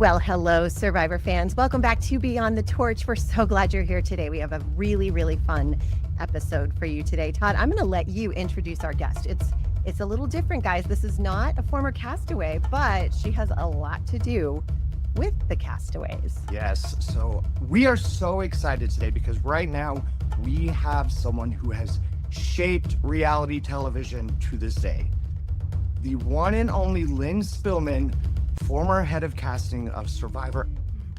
Well, hello, Survivor fans. Welcome back to Beyond the Torch. We're so glad you're here today. We have a really, really fun episode for you today. Todd, I'm going to let you introduce our guest. It's a little different, guys. This is not a former castaway, but she has a lot to do with the castaways. Yes. So we are so excited today because right now we have someone who has shaped reality television to this day. The one and only Lynne Spillman, former head of casting of Survivor,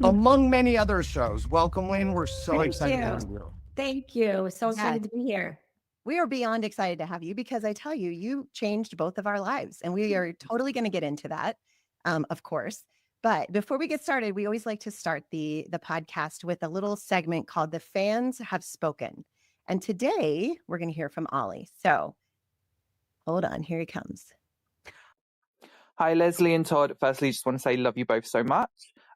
among many other shows. Welcome, Lynne. We're so excited to have you. Thank you. So excited to be here. We are beyond excited to have you because I tell you, you changed both of our lives, and we are totally going to get into that, of course. But before we get started, we always like to start the podcast with a little segment called The Fans Have Spoken. And today we're going to hear from Ollie. So hold on, here he comes. Hi, Leslie and Todd. Firstly, just want to say love you both so much.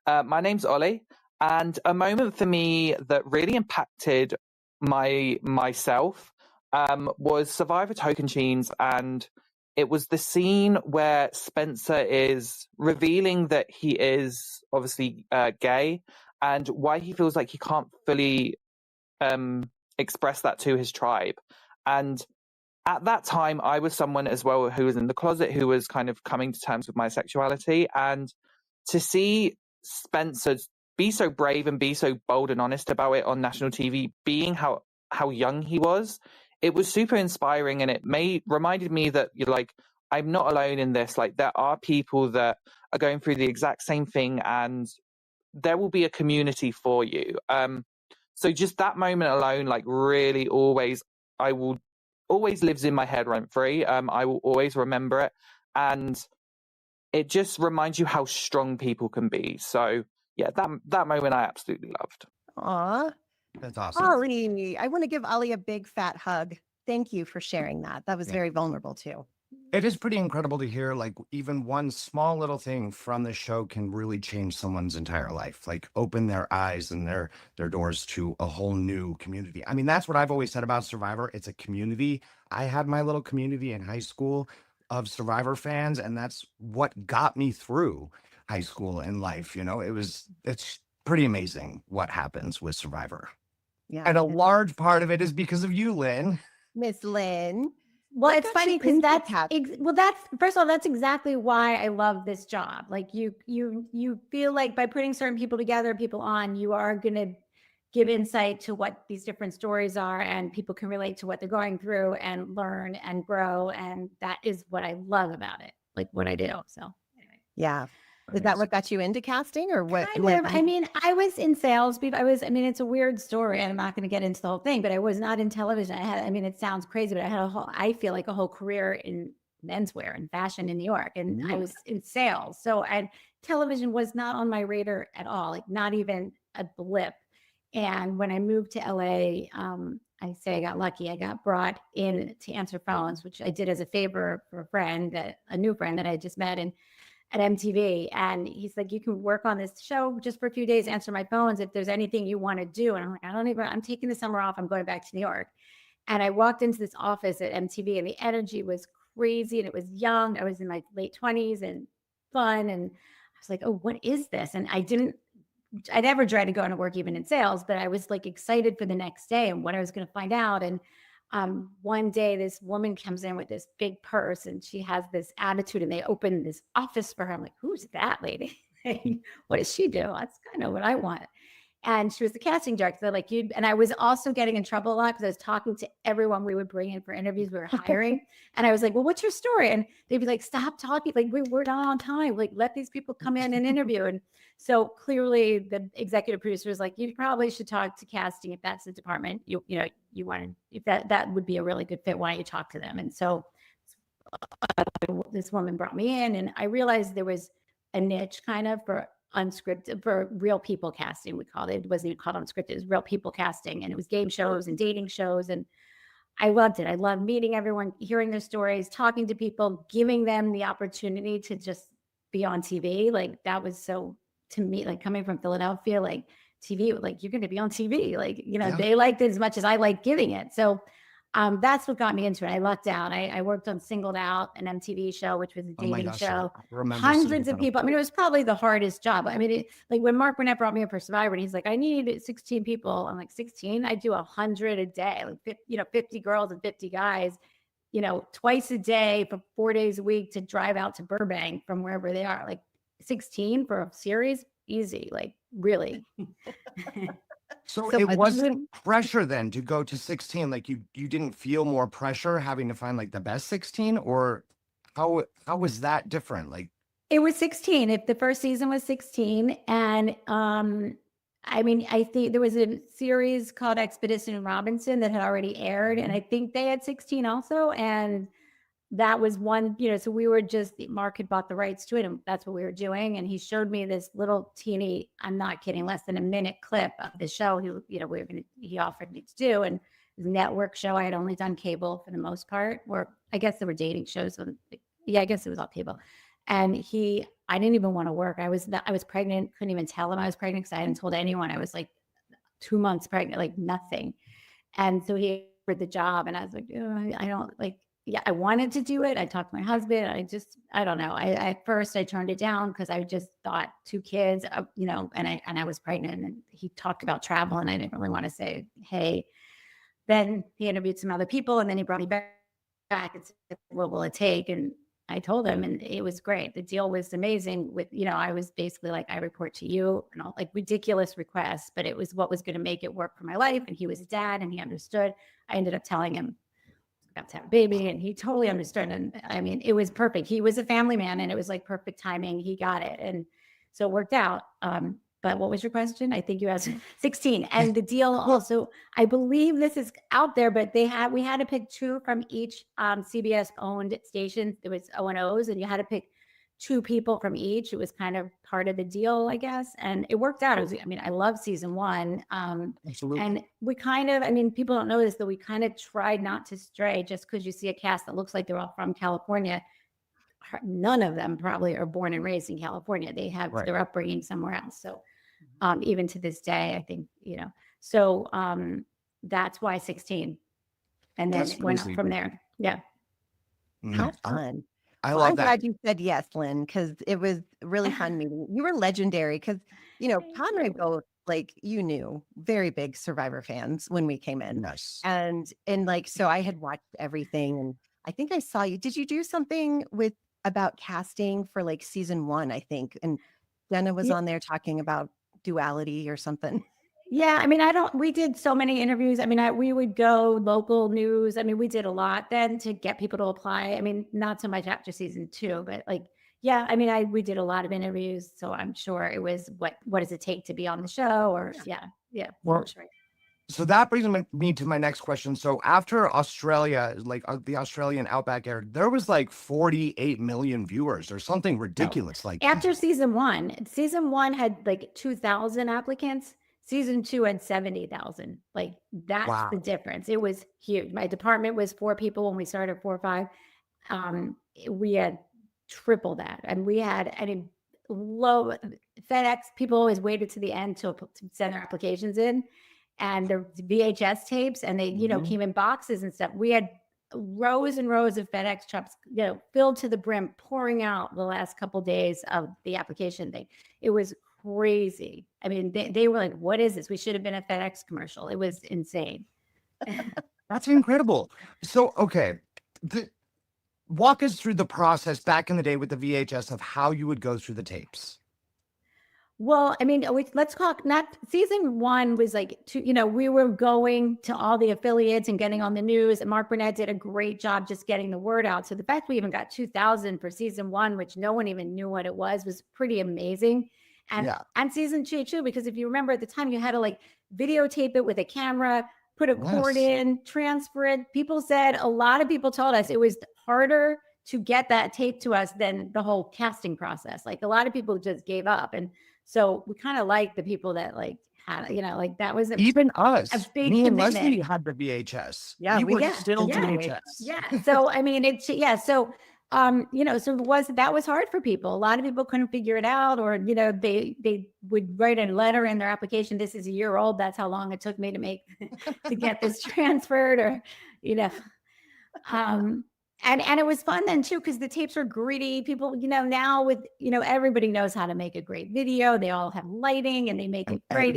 My name's Ollie, and a moment for me that really impacted myself was Survivor Tocantins, and it was the scene where Spencer is revealing that he is obviously gay and why he feels like he can't fully express that to his tribe. And at that time, I was someone as well who was in the closet, who was kind of coming to terms with my sexuality. And to see Spencer be so brave and be so bold and honest about it on national TV, being how young he was, it was super inspiring. And it reminded me that I'm not alone in this. Like, there are people that are going through the exact same thing, and there will be a community for you. So just that moment alone, really always lives in my head rent free. I will always remember it, and it just reminds you how strong people can be. So yeah, that moment I absolutely loved. Aw, That's awesome. Ollie, I want to give Ollie a big fat hug. Thank you for sharing that. That was very vulnerable too. It is pretty incredible to hear, even one small little thing from the show can really change someone's entire life, open their eyes and their doors to a whole new community. I mean, that's what I've always said about Survivor. It's a community. I had my little community in high school of Survivor fans, and that's what got me through high school and life. It's pretty amazing what happens with Survivor. Yeah. And a large part of it is because of you, Lynne. Miss Lynne. Well, What it's got funny you because into that's casting? first of all, that's exactly why I love this job. Like you feel like by putting certain people together, people on, you are going to give insight to what these different stories are, and people can relate to what they're going through and learn and grow. And that is what I love about it, like what I do. So anyway. Yeah. Is that what got you into casting, or what? Kind of. I mean, I was in sales. It's a weird story, and I'm not going to get into the whole thing, but I was not in television. It sounds crazy, but I feel like a whole career in menswear and fashion in New York, and I was in sales. So television was not on my radar at all, like not even a blip. And when I moved to LA, I say I got lucky. I got brought in to answer phones, which I did as a favor for a friend, a new friend that I just met at MTV. And he's like, you can work on this show just for a few days, answer my phones if there's anything you want to do. And I'm like, I'm taking the summer off. I'm going back to New York. And I walked into this office at MTV, and the energy was crazy, and it was young. I was in my late 20s and fun. And I was like, oh, what is this? And I never tried to go into work even in sales, but I was excited for the next day and what I was going to find out. And one day this woman comes in with this big purse, and she has this attitude, and they open this office for her. I'm like, who's that lady? What does she do? That's kind of what I want. And she was the casting director. And I was also getting in trouble a lot because I was talking to everyone we would bring in for interviews we were hiring. And I was like, well, what's your story? And they'd be like, stop talking. We're not on time. Let these people come in and interview. And so clearly the executive producer was like, you probably should talk to casting if that's the department you want to, if that would be a really good fit. Why don't you talk to them? And so this woman brought me in, and I realized there was a niche kind of for unscripted, for real people casting. We called it. It wasn't even called unscripted. It was real people casting, and it was game shows and dating shows. And I loved it. I loved meeting everyone, hearing their stories, talking to people, giving them the opportunity to just be on TV. That was so, to me, coming from Philadelphia, TV, you're going to be on TV. They liked it as much as I liked giving it. So That's what got me into it. I lucked out. I worked on Singled Out, an MTV show, which was a Oh my dating gosh, show. I remember Hundreds of seeing people. I mean, it was probably the hardest job. I mean, like when Mark Burnett brought me up for Survivor, and he's like, I need 16 people. I'm like, 16? I do 100 a day, like 50 girls and 50 guys, twice a day for 4 days a week to drive out to Burbank from wherever they are. Like 16 for a series, easy, like really. So So it I wasn't pressure then to go to 16. Like you didn't feel more pressure having to find like the best 16, or how was that different? Like, It was 16. If the first season was 16, and I mean, I think there was a series called Expedition Robinson that had already aired, and I think they had 16 also. And that was one, so we were Mark had bought the rights to it, and that's what we were doing. And he showed me this little teeny, I'm not kidding, less than a minute clip of the show he offered me to do. And it was a network show. I had only done cable for the most part, or I guess there were dating shows. I guess it was all cable. And I didn't even want to work. I was pregnant, couldn't even tell him I was pregnant because I hadn't told anyone. I was like 2 months pregnant, like nothing. And so he offered the job, and I was like, oh, I don't like, yeah, I wanted to do it. I talked to my husband. I don't know. At first I turned it down because I just thought 2 kids, and I was pregnant, and he talked about travel, and I didn't really want to say, hey. Then he interviewed some other people, and then he brought me back and said, what will it take? And I told him, and it was great. The deal was amazing with, I was basically like, I report to you, and all like ridiculous requests, but it was what was going to make it work for my life. And he was a dad, and he understood. I ended up telling him about to have a baby, and he totally understood. And I mean, it was perfect. He was a family man, and it was like perfect timing. He got it. And so it worked out. But what was your question? I think you asked 16. And the deal also, I believe this is out there, but we had to pick 2 from each CBS owned station. There was O&Os, and you had to pick 2 people from each. It was kind of part of the deal, I guess. And it worked out. I love season 1. absolutely. And we people don't know this, but we kind of tried not to stray just because you see a cast that looks like they're all from California. None of them probably are born and raised in California. They have their upbringing somewhere else. So even to this day, I think, so that's why 16. And then it went up from there. Yeah. How fun. I Well, love I'm that. glad you said yes, Lynne, because it was really fun meeting. You were legendary because, Todd and I both, like, very big Survivor fans when we came in. Nice. And like, so I had watched everything, and I think I saw you. Did you do something about casting for like season 1, I think? And Jenna was on there talking about duality or something. Yeah. We did so many interviews. We would go local news. We did a lot then to get people to apply. Not so much after season 2, but like, yeah, we did a lot of interviews. So I'm sure it was what does it take to be on the show, or yeah. Well, sure. So that brings me to my next question. So after Australia, like the Australian Outback aired, there was like 48 million viewers or something ridiculous. Like after season 1 had like 2,000 applicants. Season 2 had 70,000. Like that's the difference. It was huge. My department was 4 people when we started, 4 or 5. We had triple that, and we had low FedEx. People always waited to the end to send their applications in. And the VHS tapes, and they, came in boxes and stuff. We had rows and rows of FedEx trucks, filled to the brim, pouring out the last couple of days of the application thing. It was crazy. They were like, what is this? We should have been a FedEx commercial. It was insane. That's incredible. So, okay. Walk us through the process back in the day with the VHS of how you would go through the tapes. Well, let's talk. Not season 1 was like 2. We were going to all the affiliates and getting on the news. And Mark Burnett did a great job just getting the word out. So the fact we even got 2,000 for season 1, which no one even knew what it was pretty amazing. And season 2 too, because if you remember at the time, you had to like videotape it with a camera, put a cord in, transfer it. A lot of people told us it was harder to get that tape to us than the whole casting process. Like a lot of people just gave up. And so we kind of like the people that like had, like that was even us. A big Me and commitment. Leslie had the VHS. Yeah, we were yeah, still yeah, VHS. Yeah. So So So that was hard for people. A lot of people couldn't figure it out, or, they would write a letter in their application. This is a year old. That's how long it took me to get this transferred, or, and it was fun then too, because the tapes were gritty. People, now with, everybody knows how to make a great video. They all have lighting and they make it great.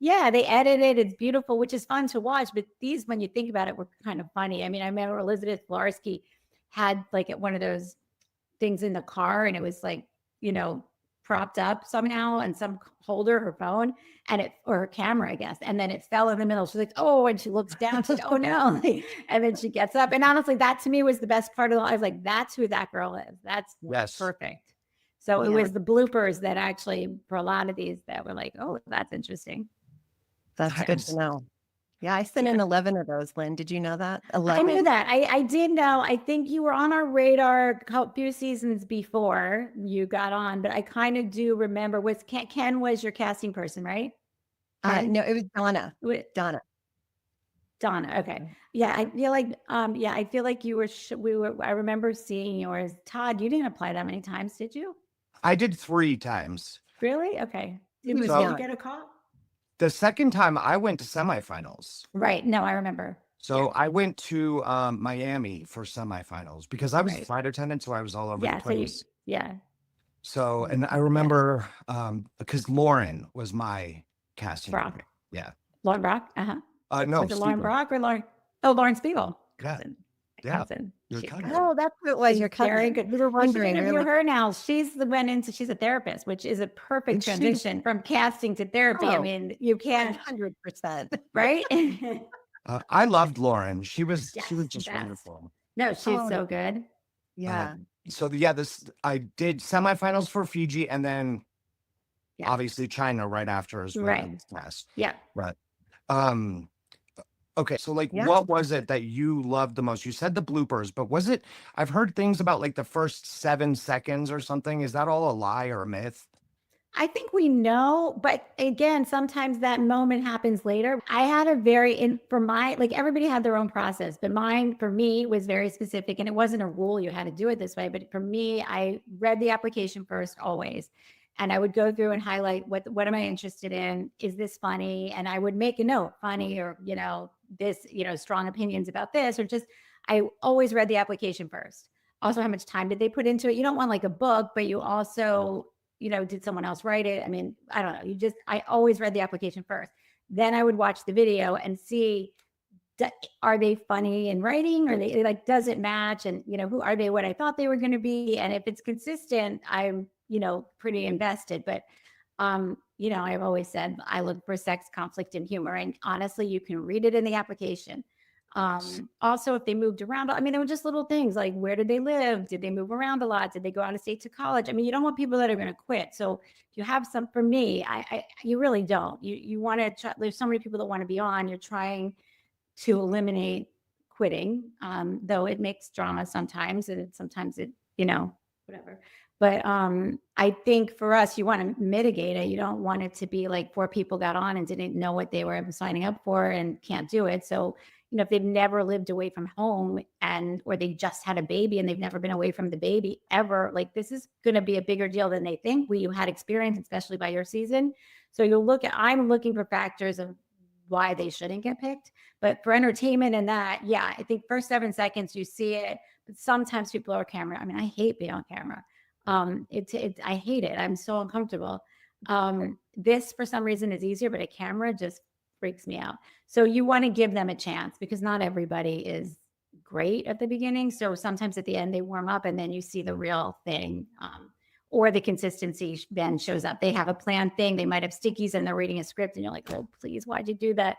Yeah, they edit it. It's beautiful, which is fun to watch. But these, when you think about it, were kind of funny. I mean, I remember Elizabeth Flarsky had like one of those things in the car, and it was like, propped up somehow, and some holder, her phone, or her camera, I guess. And then it fell in the middle. She's like, oh, and she looks down. She's like, oh no. And then she gets up. And honestly, that to me was the best part of I was like, that's who that girl is. That's perfect. So it was the bloopers that actually, for a lot of these, that were like, oh, that's interesting. That's good to know. Yeah, I sent in 11 of those, Lynne. Did you know that? 11. I knew that. I did know. I think you were on our radar a few seasons before you got on, but I kind of do remember. Ken was your casting person, right? No, it was Donna. Donna. Okay. Yeah, I feel like. I feel like you were. I remember seeing yours. Todd, you didn't apply that many times, did you? I did 3 times. Really? Okay. Did you get a call? The second time I went to semifinals. Right. No, I remember. So I went to Miami for semifinals because I was a flight attendant, so I was all over the place. So, and I remember because Lauren was my casting. Brock. Yeah. Lauren Brock? No. Was it Lauren Brock or Lauren? Oh, Lauren Spiegel. Cousin. Cousin. Oh, that's what it was. Your cousin. Very good. We were wondering. Interview her now. She's a therapist, which is a perfect transition from casting to therapy. I mean, you can 100%. Right? I loved Lauren. She was just wonderful. No, she's so good. Yeah. I did semifinals for Fiji, and then obviously China right after as well. Right. Yeah. Right. Okay, so what was it that you loved the most? You said the bloopers, but I've heard things about like the first 7 seconds or something. Is that all a lie or a myth? I think we know, but again, sometimes that moment happens later. I had everybody had their own process, but mine for me was very specific, and it wasn't a rule you had to do it this way. But for me, I read the application first always. And I would go through and highlight what am I interested in? Is this funny? And I would make a note, funny, or, this, strong opinions about this, or just, I always read the application first. Also, how much time did they put into it? You don't want like a book, but you also, did someone else write it? I mean, I don't know. I always read the application first. Then I would watch the video and see, are they funny in writing? Or they does it match? And, who are they, what I thought they were going to be? And if it's consistent, I'm, pretty invested. But, I've always said I look for sex, conflict, and humor. And honestly, you can read it in the application. Also, if they moved around, there were just little things like, where did they live? Did they move around a lot? Did they go out of state to college? You don't want people that are going to quit. So you have some, for me, you really don't. You want to try, there's so many people that want to be on. You're trying to eliminate quitting, though it makes drama sometimes, and sometimes it, whatever. But I think for us, you want to mitigate it. You don't want it to be like 4 people got on and didn't know what they were signing up for and can't do it. So, if they've never lived away from home or they just had a baby and they've never been away from the baby ever, this is going to be a bigger deal than they think. You had experience, especially by your season. So I'm looking for factors of why they shouldn't get picked. But for entertainment and that, I think first 7 seconds you see it, but sometimes people are camera. I hate being on camera. I hate it. I'm so uncomfortable. This for some reason is easier, but a camera just freaks me out. So you want to give them a chance, because not everybody is great at the beginning. So sometimes at the end they warm up, and then you see the real thing. Or the consistency then shows up. They have a planned thing. They might have stickies and they're reading a script, and you're like, oh, please, why'd you do that?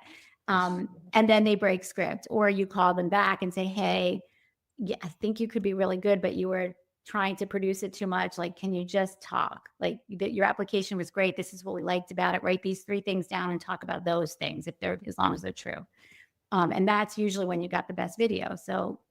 And then they break script, or you call them back and say, hey, I think you could be really good, but you were trying to produce it too much. Can you just talk? Your application was great. This is what we liked about it. Write these 3 things down and talk about those things as long as they're true. And that's usually when you got the best video. So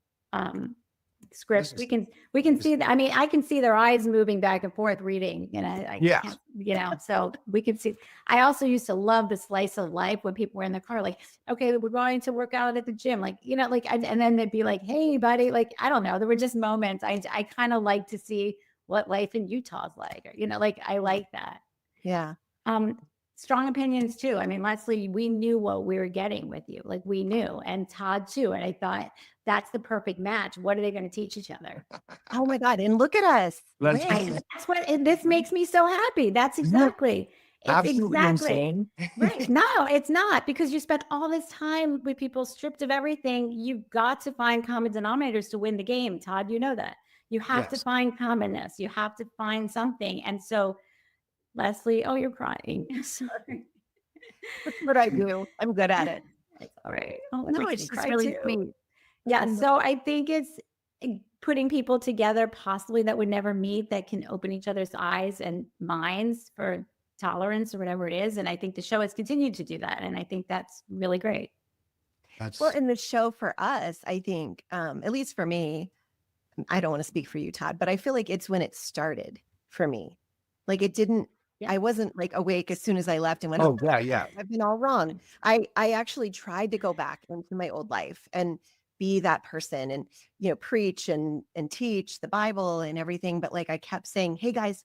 scripts. We can see that. I mean, I can see their eyes moving back and forth reading, and I Yeah. can't, so we can see. I also used to love the slice of life when people were in the car, like, okay, we're going to work out at the gym, like, like, and then they'd be like, hey buddy, like, I don't know, there were just moments. I kind of like to see what life in Utah's like, or, like, I like that. Yeah. Strong opinions too. I mean, Leslie, we knew what we were getting with you. Like, we knew, and Todd too. And I thought that's the perfect match. What are they going to teach each other? Oh my God. And look at us. Let's Win. That's what, and this makes me so happy. That's exactly. It's absolutely exactly insane. right. No, it's not, because you spent all this time with people stripped of everything. You've got to find common denominators to win the game, Todd. You know that. You have to Yes. find commonness. You have to find something. And so, Leslie, oh, you're crying. Sorry. That's what I do. I'm good at it. It's all right. Oh, No, it's it's just really sweet. Yeah. And So I think it's putting people together, possibly that would never meet, that can open each other's eyes and minds for tolerance or whatever it is. And I think the show has continued to do that. And I think that's really great. That's well, in the show for us, I think, at least for me, I don't want to speak for you, Todd, but I feel like it's when it started for me. Like it didn't, I wasn't like awake as soon as I left and went, oh yeah. I've been all wrong. I actually tried to go back into my old life and be that person and, preach and teach the Bible and everything. But like, I kept saying, hey guys,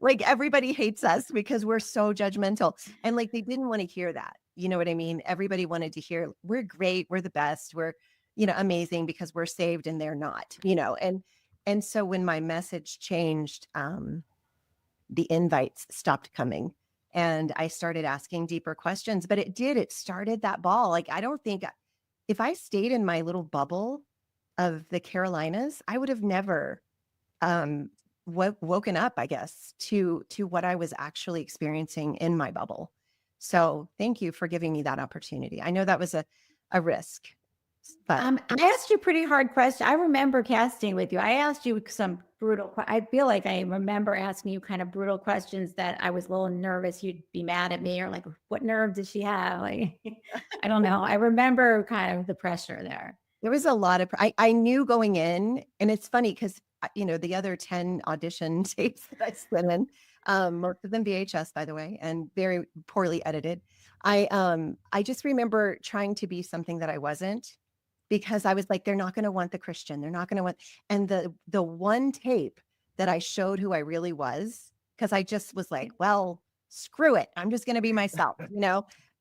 like everybody hates us because we're so judgmental. And like, they didn't want to hear that. You know what I mean? Everybody wanted to hear, we're great. We're the best. We're, amazing because we're saved and they're not, and so when my message changed, the invites stopped coming and I started asking deeper questions, but it started that ball. Like, I don't think if I stayed in my little bubble of the Carolinas, I would have never woken up, I guess, to what I was actually experiencing in my bubble. So thank you for giving me that opportunity. I know that was a risk, but I asked you pretty hard questions. I remember casting with you. I asked you some brutal. I feel like I remember asking you kind of brutal questions that I was a little nervous you'd be mad at me, or like, what nerve did she have? Like, I don't know. I remember kind of the pressure there. There was a lot of, I knew going in, and it's funny because, the other 10 audition tapes that I sent in, most of them VHS, by the way, and very poorly edited. I just remember trying to be something that I wasn't, because I was like, they're not going to want the Christian. They're not going to want, and the one tape that I showed who I really was, because I just was like, well, screw it. I'm just going to be myself,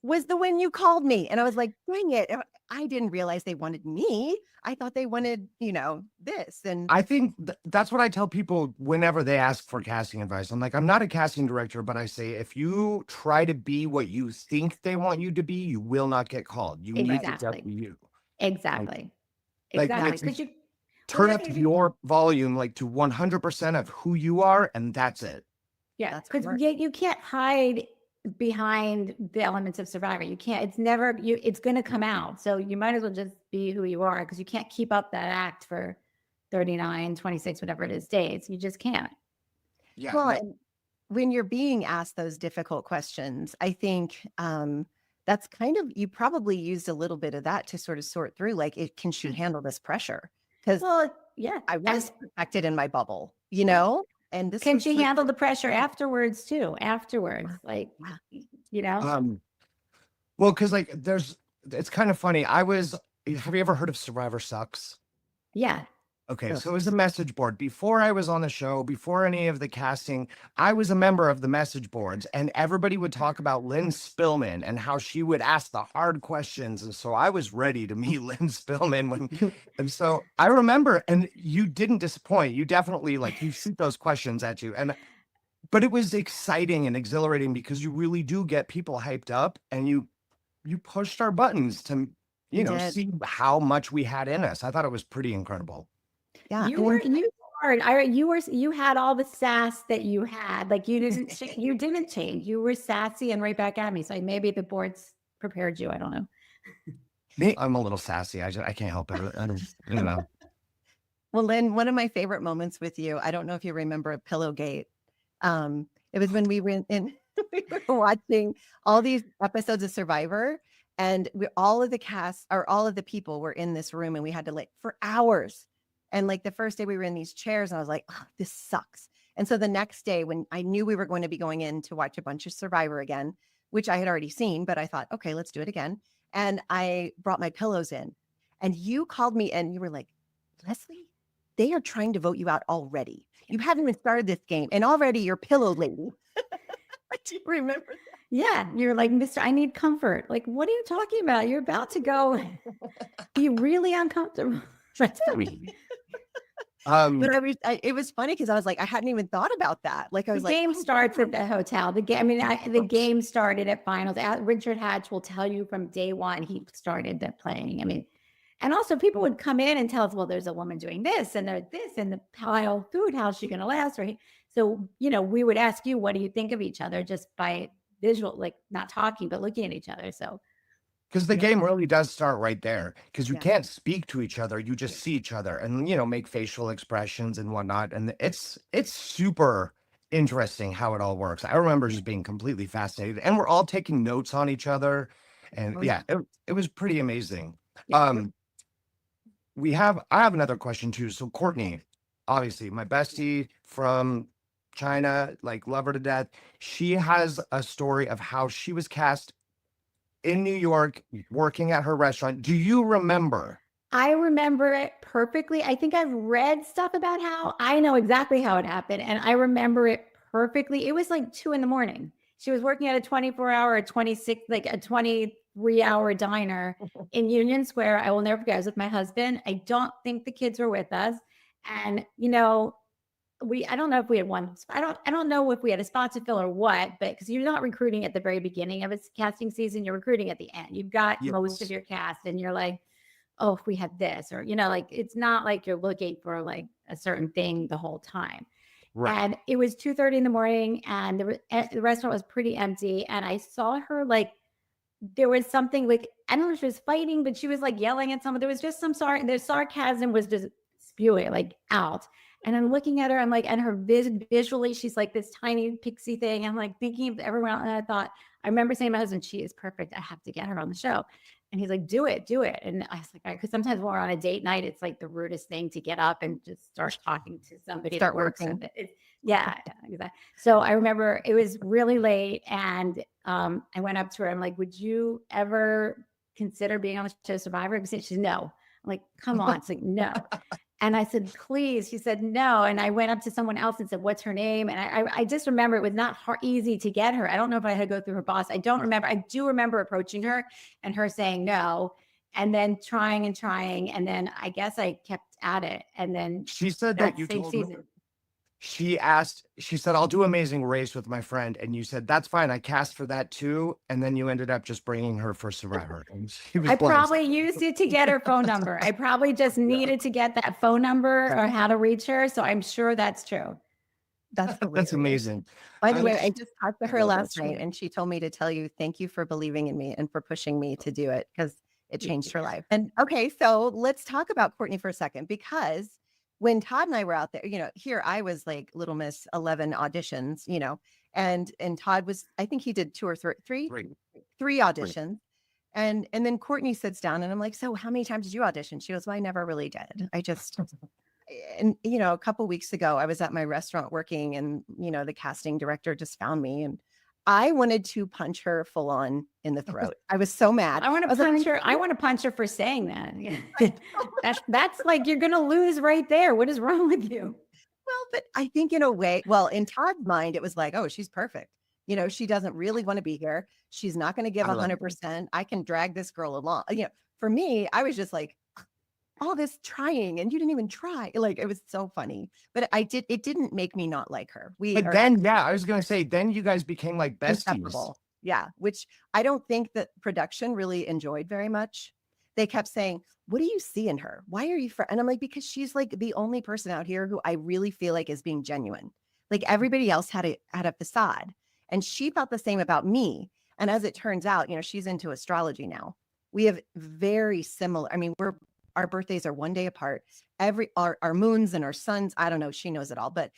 was the one you called me. And I was like, dang it. I didn't realize they wanted me. I thought they wanted, this. And I think that's what I tell people whenever they ask for casting advice. I'm like, I'm not a casting director, but I say, if you try to be what you think they want you to be, you will not get called. You need to just be you. Exactly. Like, Exactly. like, turn up your volume like to 100% of who you are, and that's it. Yeah, because you can't hide behind the elements of Survivor. You can't. It's never you. It's going to come out. So you might as well just be who you are, because you can't keep up that act for 39, 26, whatever it is, days. You just can't. Yeah. well, and when you're being asked those difficult questions, I think that's kind of, you probably used a little bit of that to sort of sort through, like, can she handle this pressure? Because yeah, I was protected in my bubble, and this can was she like, handle the pressure afterwards too? Afterwards, like, Well, because like it's kind of funny. Have you ever heard of Survivor Sucks? Yeah. Okay, so it was a message board. Before I was on the show, before any of the casting, I was a member of the message boards, and everybody would talk about Lynne Spillman and how she would ask the hard questions. And so I was ready to meet Lynne Spillman and so I remember, and you didn't disappoint. You definitely, like, you shoot those questions at you. But it was exciting and exhilarating because you really do get people hyped up, and you pushed our buttons to, see how much we had in us. I thought it was pretty incredible. yeah, You had all the sass that you had. Like, you didn't change. You were sassy and right back at me. So maybe the boards prepared you. I don't know. I'm a little sassy. I can't help it. I don't. Well, Lynn, one of my favorite moments with you, I don't know if you remember Pillowgate. It was when we were watching all these episodes of Survivor, and all of the cast, or all of the people, were in this room, and we had to, like, for hours, And like the first day we were in these chairs and I was like, oh, this sucks. And so the next day when I knew we were going to be going in to watch a bunch of Survivor again, which I had already seen, but I thought, okay, let's do it again. And I brought my pillows in and you called me and you were like, Leslie, they are trying to vote you out already. You haven't even started this game and already you're pillow lady. Do you remember that? Yeah. You're like, Mr. I need comfort. Like, what are you talking about? You're about to go be really uncomfortable. But it was funny because I was like, I hadn't even thought about that. Like I was the like, game starts at the hotel. The game, I mean, the game started at finals. Richard Hatch will tell you from day one he started that playing. I mean, and also people would come in and tell us, well, there's a woman doing this and there's this and the pile food. How's she going to last? Or so, we would ask you, what do you think of each other just by visual, like not talking, but looking at each other. So because the game really does start right there, because you Yeah. can't speak to each other, you just see each other and make facial expressions and whatnot, and it's super interesting how it all works. I remember just being completely fascinated, and we're all taking notes on each other, and Oh, yeah, it was pretty amazing. Yeah. I have another question too. So Courtney, obviously my bestie from China, like love her to death. She has a story of how she was cast in New York working at her restaurant. Do you remember? I remember it perfectly. I think I've read stuff about how I know exactly how it happened. And I remember it perfectly. It was like 2 a.m. She was working at a 24-hour, a 23-hour diner in Union Square. I will never forget. I was with my husband. I don't think the kids were with us. And, I don't know if we had one. I don't know if we had a spot to fill or what, but because you're not recruiting at the very beginning of its casting season, you're recruiting at the end. You've got most of your cast and you're like, oh, if we had this, or, like, it's not like you're looking for like a certain thing the whole time. Right. And it was 2:30 in the morning and the restaurant was pretty empty. And I saw her like, there was something like, I don't know if she was fighting, but she was like yelling at someone. There was just some the sarcasm was just spewing like out. And I'm looking at her, I'm like, and her visually, she's like this tiny pixie thing. I'm like thinking of everyone else. And I remember saying to my husband, she is perfect. I have to get her on the show. And he's like, do it. And I was like, all right, because sometimes when we're on a date night, it's like the rudest thing to get up and just start talking to somebody. Start that works working. Yeah, exactly. So I remember it was really late and I went up to her. I'm like, would you ever consider being on the show Survivor? Because she said, no. I'm like, come on. It's like, no. And I said, please. She said, no. And I went up to someone else and said, what's her name? And I just remember it was not easy to get her. I don't know if I had to go through her boss. I don't remember. I do remember approaching her and her saying no, and then trying. And then I guess I kept at it. And then She said that you told her. She said, I'll do Amazing Race with my friend. And you said, that's fine. I cast for that too. And then you ended up just bringing her for Survivor. And she was probably used it to get her phone number. I probably just needed to get that phone number or how to reach her. So I'm sure that's true. That's amazing. By the way, I just talked to her last night and she told me to tell you, thank you for believing in me and for pushing me to do it because it changed her life. And okay, so let's talk about Courtney for a second, because when Todd and I were out there, here I was like Little Miss 11 auditions, and Todd was, I think he did 2 or 3 auditions. And then Courtney sits down and I'm like, so how many times did you audition? She goes, well, I never really did. I just, and a couple weeks ago I was at my restaurant working and, the casting director just found me and I wanted to punch her full on in the throat. I was so mad. I want to punch her. I want to punch her for saying that. That's like, you're going to lose right there. What is wrong with you? Well, but I think in a way, in Todd's mind, it was like, oh, she's perfect. She doesn't really want to be here. She's not going to give 100%. I can drag this girl along. For me, I was just like, all this trying and you didn't even try. Like, it was so funny, but it didn't make me not like her. I was going to say, then you guys became like besties. Yeah. Which I don't think that production really enjoyed very much. They kept saying, what do you see in her? Why are you and I'm like, because she's like the only person out here who I really feel like is being genuine. Like everybody else had a facade and she thought the same about me. And as it turns out, she's into astrology now. We have very similar. I mean, our birthdays are 1 day apart. Our moons and our suns, I don't know, she knows it all, but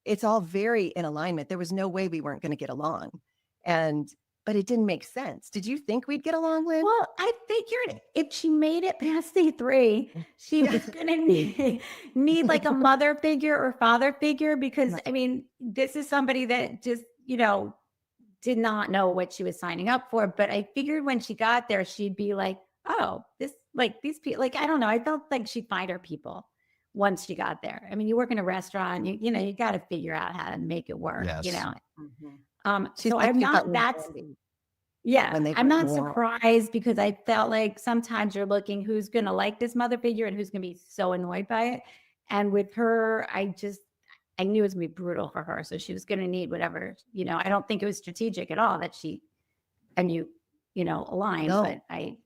it's all very in alignment. There was no way we weren't going to get along. And but it didn't make sense. Did you think we'd get along, Lynn? Well, I figured if she made it past C3, she was going to need like a mother figure or father figure, because I mean, this is somebody that just, did not know what she was signing up for. But I figured when she got there, she'd be like, oh, this, like these people, like, I don't know. I felt like she'd find her people once she got there. I mean, you work in a restaurant, you got to figure out how to make it work, Yes. She's so like, I'm "You not, got me, that's, Brandy." yeah, when they I'm not were- surprised, because I felt like sometimes you're looking who's going to like this mother figure and who's going to be so annoyed by it. And with her, I knew it was going to be brutal for her. So she was going to need whatever, I don't think it was strategic at all that she and you aligned, No. but I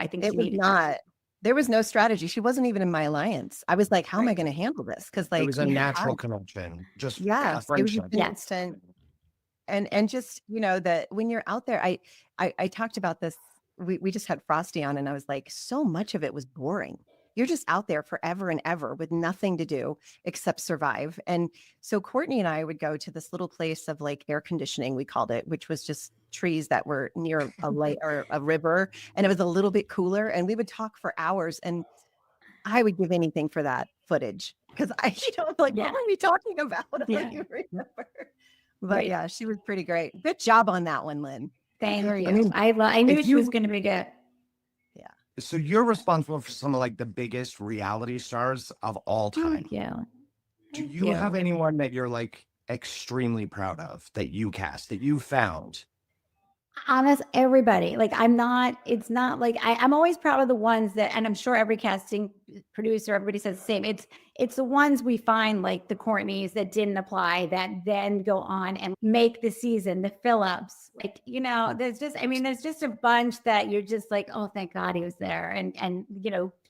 think It she was needed not. There was no strategy. She wasn't even in my alliance. I was like, how am I Right. going to handle this? Because It like was a we had natural time. connection, just a Yes, it was friendship. just an instant. And just, that when you're out there, I talked about this. We just had Frosty on, and I was like, so much of it was boring. You're just out there forever and ever with nothing to do except survive. And so Courtney and I would go to this little place of like air conditioning, we called it, which was just trees that were near a lake or a river, and it was a little bit cooler. And we would talk for hours, and I would give anything for that footage, because like, Yeah. what were we talking about? I Yeah. don't even remember. But Right. yeah, she was pretty great. Good job on that one, Lynn. Thank you. I mean, I knew if she was you- going to be good. So you're responsible for some of like the biggest reality stars of all time. Thank you. Do Thank you have anyone that you're like extremely proud of that you cast, that you found? Everybody, like it's not like I'm always proud of the ones that, and I'm sure every casting producer, everybody says the same. It's the ones we find, like the Courtneys that didn't apply, that then go on and make the season, the Phillips, like, there's just a bunch that you're just like, oh, thank God he was there. And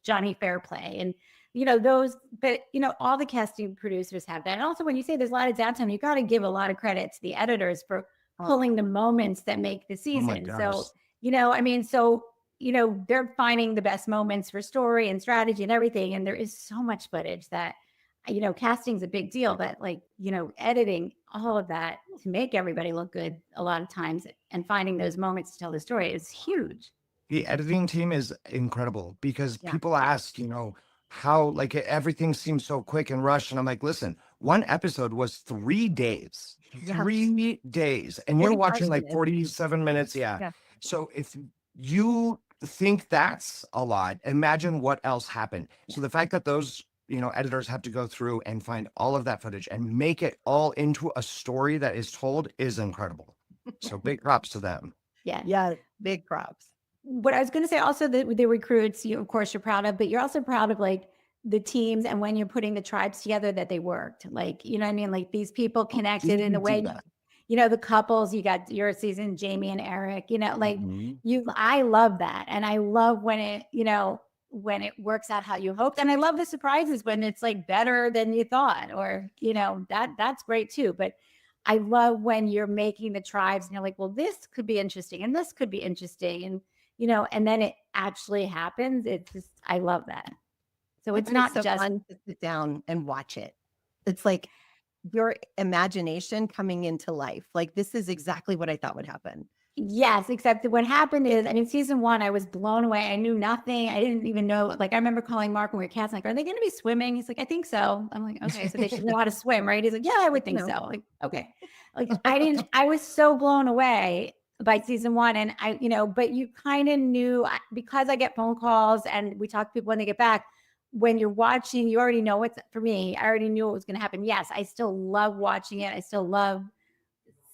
Jonny Fairplay and, those, but all the casting producers have that. And also when you say there's a lot of downtime, you got to give a lot of credit to the editors for pulling the moments that make the season. So, they're finding the best moments for story and strategy and everything. And there is so much footage that, casting's a big deal, but like, editing all of that to make everybody look good a lot of times and finding those moments to tell the story is huge. The editing team is incredible, because Yeah. people ask, how like everything seems so quick and rushed. And I'm like, listen, one episode was 3 days. Yeah. 3 days. And you're 45 watching like minutes. 47 minutes. Yeah. Yeah. So if you think that's a lot, imagine what else happened. So the fact that those, editors have to go through and find all of that footage and make it all into a story that is told is incredible. So big props to them. Yeah, big props. What I was going to say also, that the recruits, of course, you're proud of, but you're also proud of like the teams, and when you're putting the tribes together, that they worked, like, like these people connected in a way, the couples, you got your season, Jamie and Eric, like I love that. And I love when it, when it works out how you hoped. And I love the surprises when it's like better than you thought, or, that's great too. But I love when you're making the tribes and you're like, well, this could be interesting and this could be interesting. And, and then it actually happens. It's just, I love that. So it's not so just fun to sit down and watch it. It's like your imagination coming into life. Like, this is exactly what I thought would happen. Yes, except that what happened is, season 1, I was blown away. I knew nothing. I didn't even know. Like, I remember calling Mark when we were casting, like, are they going to be swimming? He's like, I think so. I'm like, okay, so they should know how to swim, right? He's like, yeah, I would think so. Like, okay. Like, I was so blown away by season 1. And but you kind of knew, because I get phone calls and we talk to people when they get back. When you're watching, you already know what's, for me, I already knew what was going to happen. Yes, I still love watching it. I still love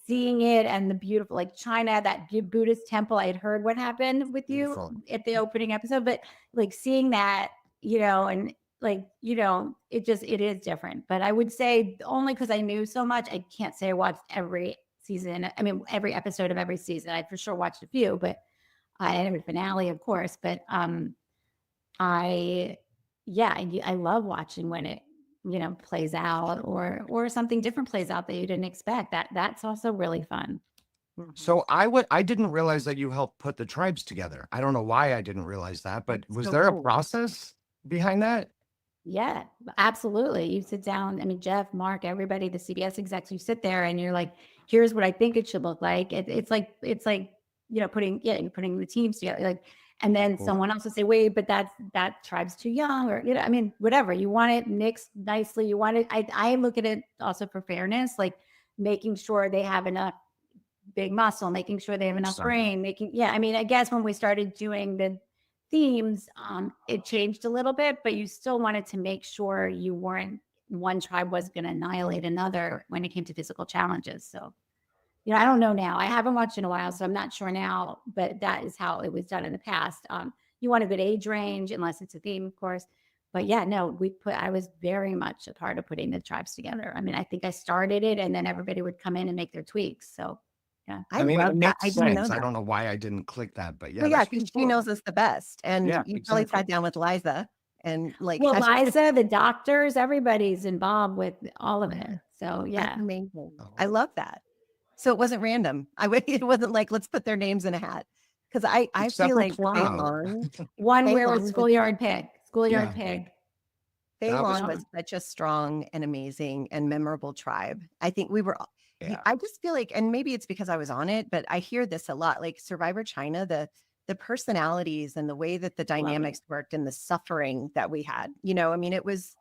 seeing it, and the beautiful, like China, that Buddhist temple. I had heard what happened with you at the opening episode, but like seeing that, and like, it is different. But I would say, only because I knew so much, I can't say I watched every season. Every episode of every season. I for sure watched a few, but and every finale, of course. But I love watching when it, plays out, or something different plays out that you didn't expect. That's also really fun. So I didn't realize that you helped put the tribes together. I don't know why I didn't realize that, but was so there a cool. process behind that? Yeah, absolutely. You sit down, Jeff, Mark, everybody, the CBS execs, you sit there and you're like, here's what I think it should look like. It's like you're putting the teams together, like, and then Cool. someone else will say, wait, but that tribe's too young, or, I mean, whatever, you want it mixed nicely. You want it. I look at it also for fairness, like making sure they have enough big muscle, making sure they have enough brain, I mean, I guess when we started doing the themes, it changed a little bit, but you still wanted to make sure you weren't, one tribe was going to annihilate another when it came to physical challenges. So, I don't know now. I haven't watched in a while, so I'm not sure now, but that is how it was done in the past. You want a good age range, unless it's a theme, of course. But yeah, no, I was very much a part of putting the tribes together. I mean, I think I started it, and then everybody would come in and make their tweaks. So yeah. I mean, love it that. makes I didn't know sense. I that. don't know why I didn't click that, but yeah, Well, yeah, that's because she cool. knows us the best. And Yeah, you probably exactly. sat down with Liza and like, Well, has she- Liza, the doctors, everybody's involved with all of it. So that's yeah. amazing. Oh. I love that. So it wasn't random. It wasn't like, let's put their names in a hat. Because I Except feel for like Fei Clown. Long, One Fei where Long was was- Schoolyard Pig. Schoolyard Yeah. Pig. Fei That was Long was such a strong and amazing and memorable tribe. I think we were, Yeah. I just feel like, and maybe it's because I was on it, but I hear this a lot, like Survivor China, the personalities and the way that the dynamics worked and the suffering that we had, I mean, it was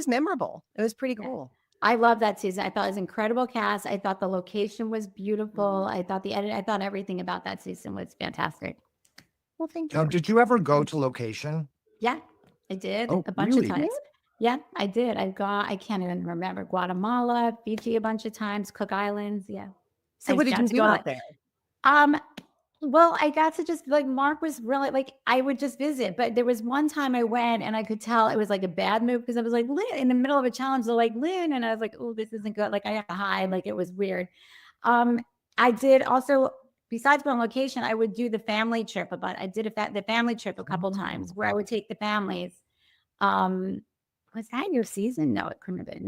memorable. It was pretty Yeah. cool. I love that season. I thought it was incredible cast. I thought the location was beautiful. I thought the edit, I thought everything about that season was fantastic. Well, thank Now, you. did you ever go to location? Yeah, I did Oh, a bunch really? of times. Yeah, I did. I can't even remember, Guatemala, Fiji a bunch of times, Cook Islands. Yeah. So I what did got you to do go out there? Well, I got to just like, Mark was really like, I would just visit, but there was one time I went and I could tell it was like a bad move because I was like, Lynn, in the middle of a challenge, they're like, Lynn, and I was like, oh, this isn't good. Like I have to hide. Like it was weird. I did also, besides going on location, I would do the family trip. I did the family trip a couple times where I would take the families. Was that your season? No, it couldn't have been.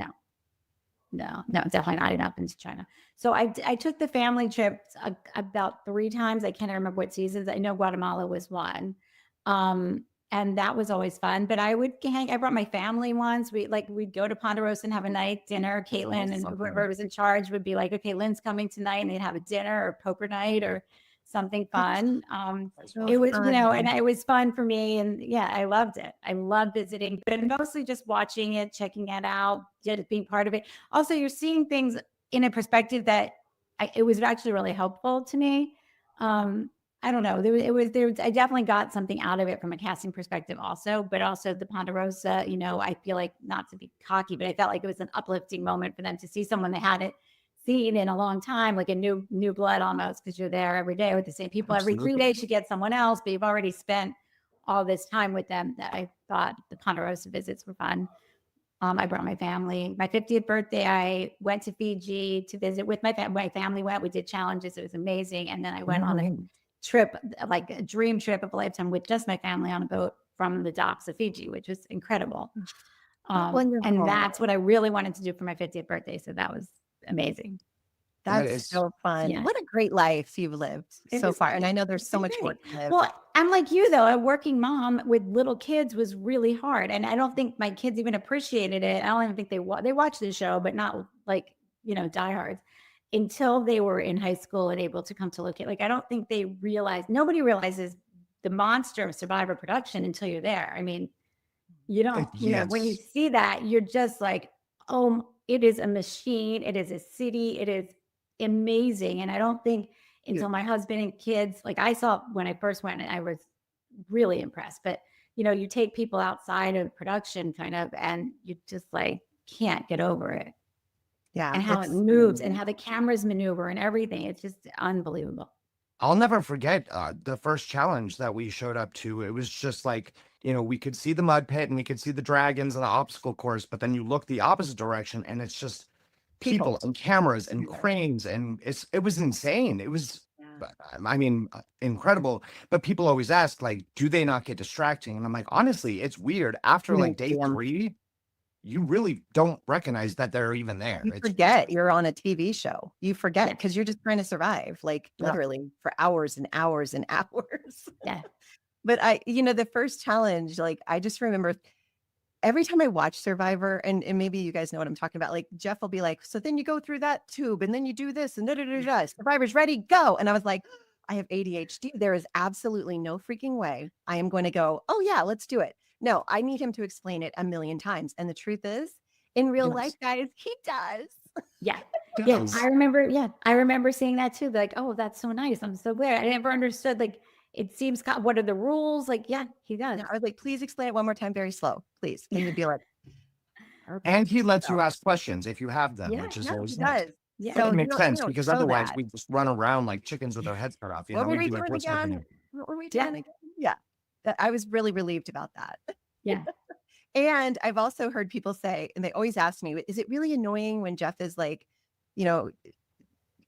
No, definitely not enough into China. So I took the family trips about 3 times. I can't remember what seasons. I know Guatemala was one. And that was always fun. But I brought my family once. We'd go to Ponderosa and have a night dinner. Caitlin and whoever was in charge would be like, okay, Lynn's coming tonight, and they'd have a dinner or poker night or something fun. It was, and it was fun for me. And yeah, I loved it. I loved visiting, but mostly just watching it, checking it out, just being part of it. Also, you're seeing things in a perspective that it was actually really helpful to me. I don't know. I definitely got something out of it from a casting perspective also, but also the Ponderosa, I feel like, not to be cocky, but I felt like it was an uplifting moment for them to see someone they hadn't seen in a long time, like a new blood almost, because you're there every day with the same people. Absolutely. Every 3 days you get someone else, but you've already spent all this time with them. That I thought the Ponderosa visits were fun. I brought my family. My 50th birthday, I went to Fiji to visit with my family. My family went. We did challenges. It was amazing. And then I went on a trip, like a dream trip of a lifetime, with just my family on a boat from the docks of Fiji, which was incredible. And that's what I really wanted to do for my 50th birthday. So that was amazing. That's so fun. Yeah. What a great life you've lived so far. And I know there's so much more to live. Well, I'm like you, though. A working mom with little kids was really hard. And I don't think my kids even appreciated it. I don't even think they watched the show, but not like, diehards, until they were in high school and able to come to locate. Like, I don't think nobody realizes the monster of Survivor production until you're there. I mean, you don't, when you see that, you're just like, oh, it is a machine. It is a city. It is amazing. And I don't think until my husband and kids, like I saw when I first went, and I was really impressed. But, you take people outside of production kind of, and you just like can't get over it. Yeah. And how it moves and how the cameras maneuver and everything. It's just unbelievable. I'll never forget the first challenge that we showed up to. It was just like, we could see the mud pit and we could see the dragons and the obstacle course, but then you look the opposite direction and it's just people and cameras and cranes, and it was insane. It was, I mean, incredible. But people always ask, like, do they not get distracting? And I'm like, honestly, it's weird. After like day 3, you really don't recognize that they're even there. You forget you're on a TV show. You forget because you're just trying to survive, like literally for hours and hours and hours. Yeah. But the first challenge, like I just remember every time I watch Survivor, and maybe you guys know what I'm talking about, like Jeff will be like, so then you go through that tube and then you do this and Survivor's ready, go. And I was like, I have ADHD. There is absolutely no freaking way I am going to go, oh, yeah, let's do it. No, I need him to explain it a million times. And the truth is, in real life, guys, he does. Yeah. Yes. I remember seeing that too. Like, oh, that's so nice. I'm so glad. I never understood. Like, it seems, what are the rules? Like, yeah, he does. I was like, please explain it one more time, very slow, please. Can you be like, And he lets you ask questions if you have them, Yeah, which is yeah, always he nice. does. Yeah. But So it you makes don't- you sense don't because show otherwise that. we just run around like chickens with our heads cut off. You What know, were we'd we be like, doing what's again? happening? What were we Yeah. doing again? Yeah. I was really relieved about that. Yeah. And I've also heard people say, and they always ask me, is it really annoying when Jeff is like, you know,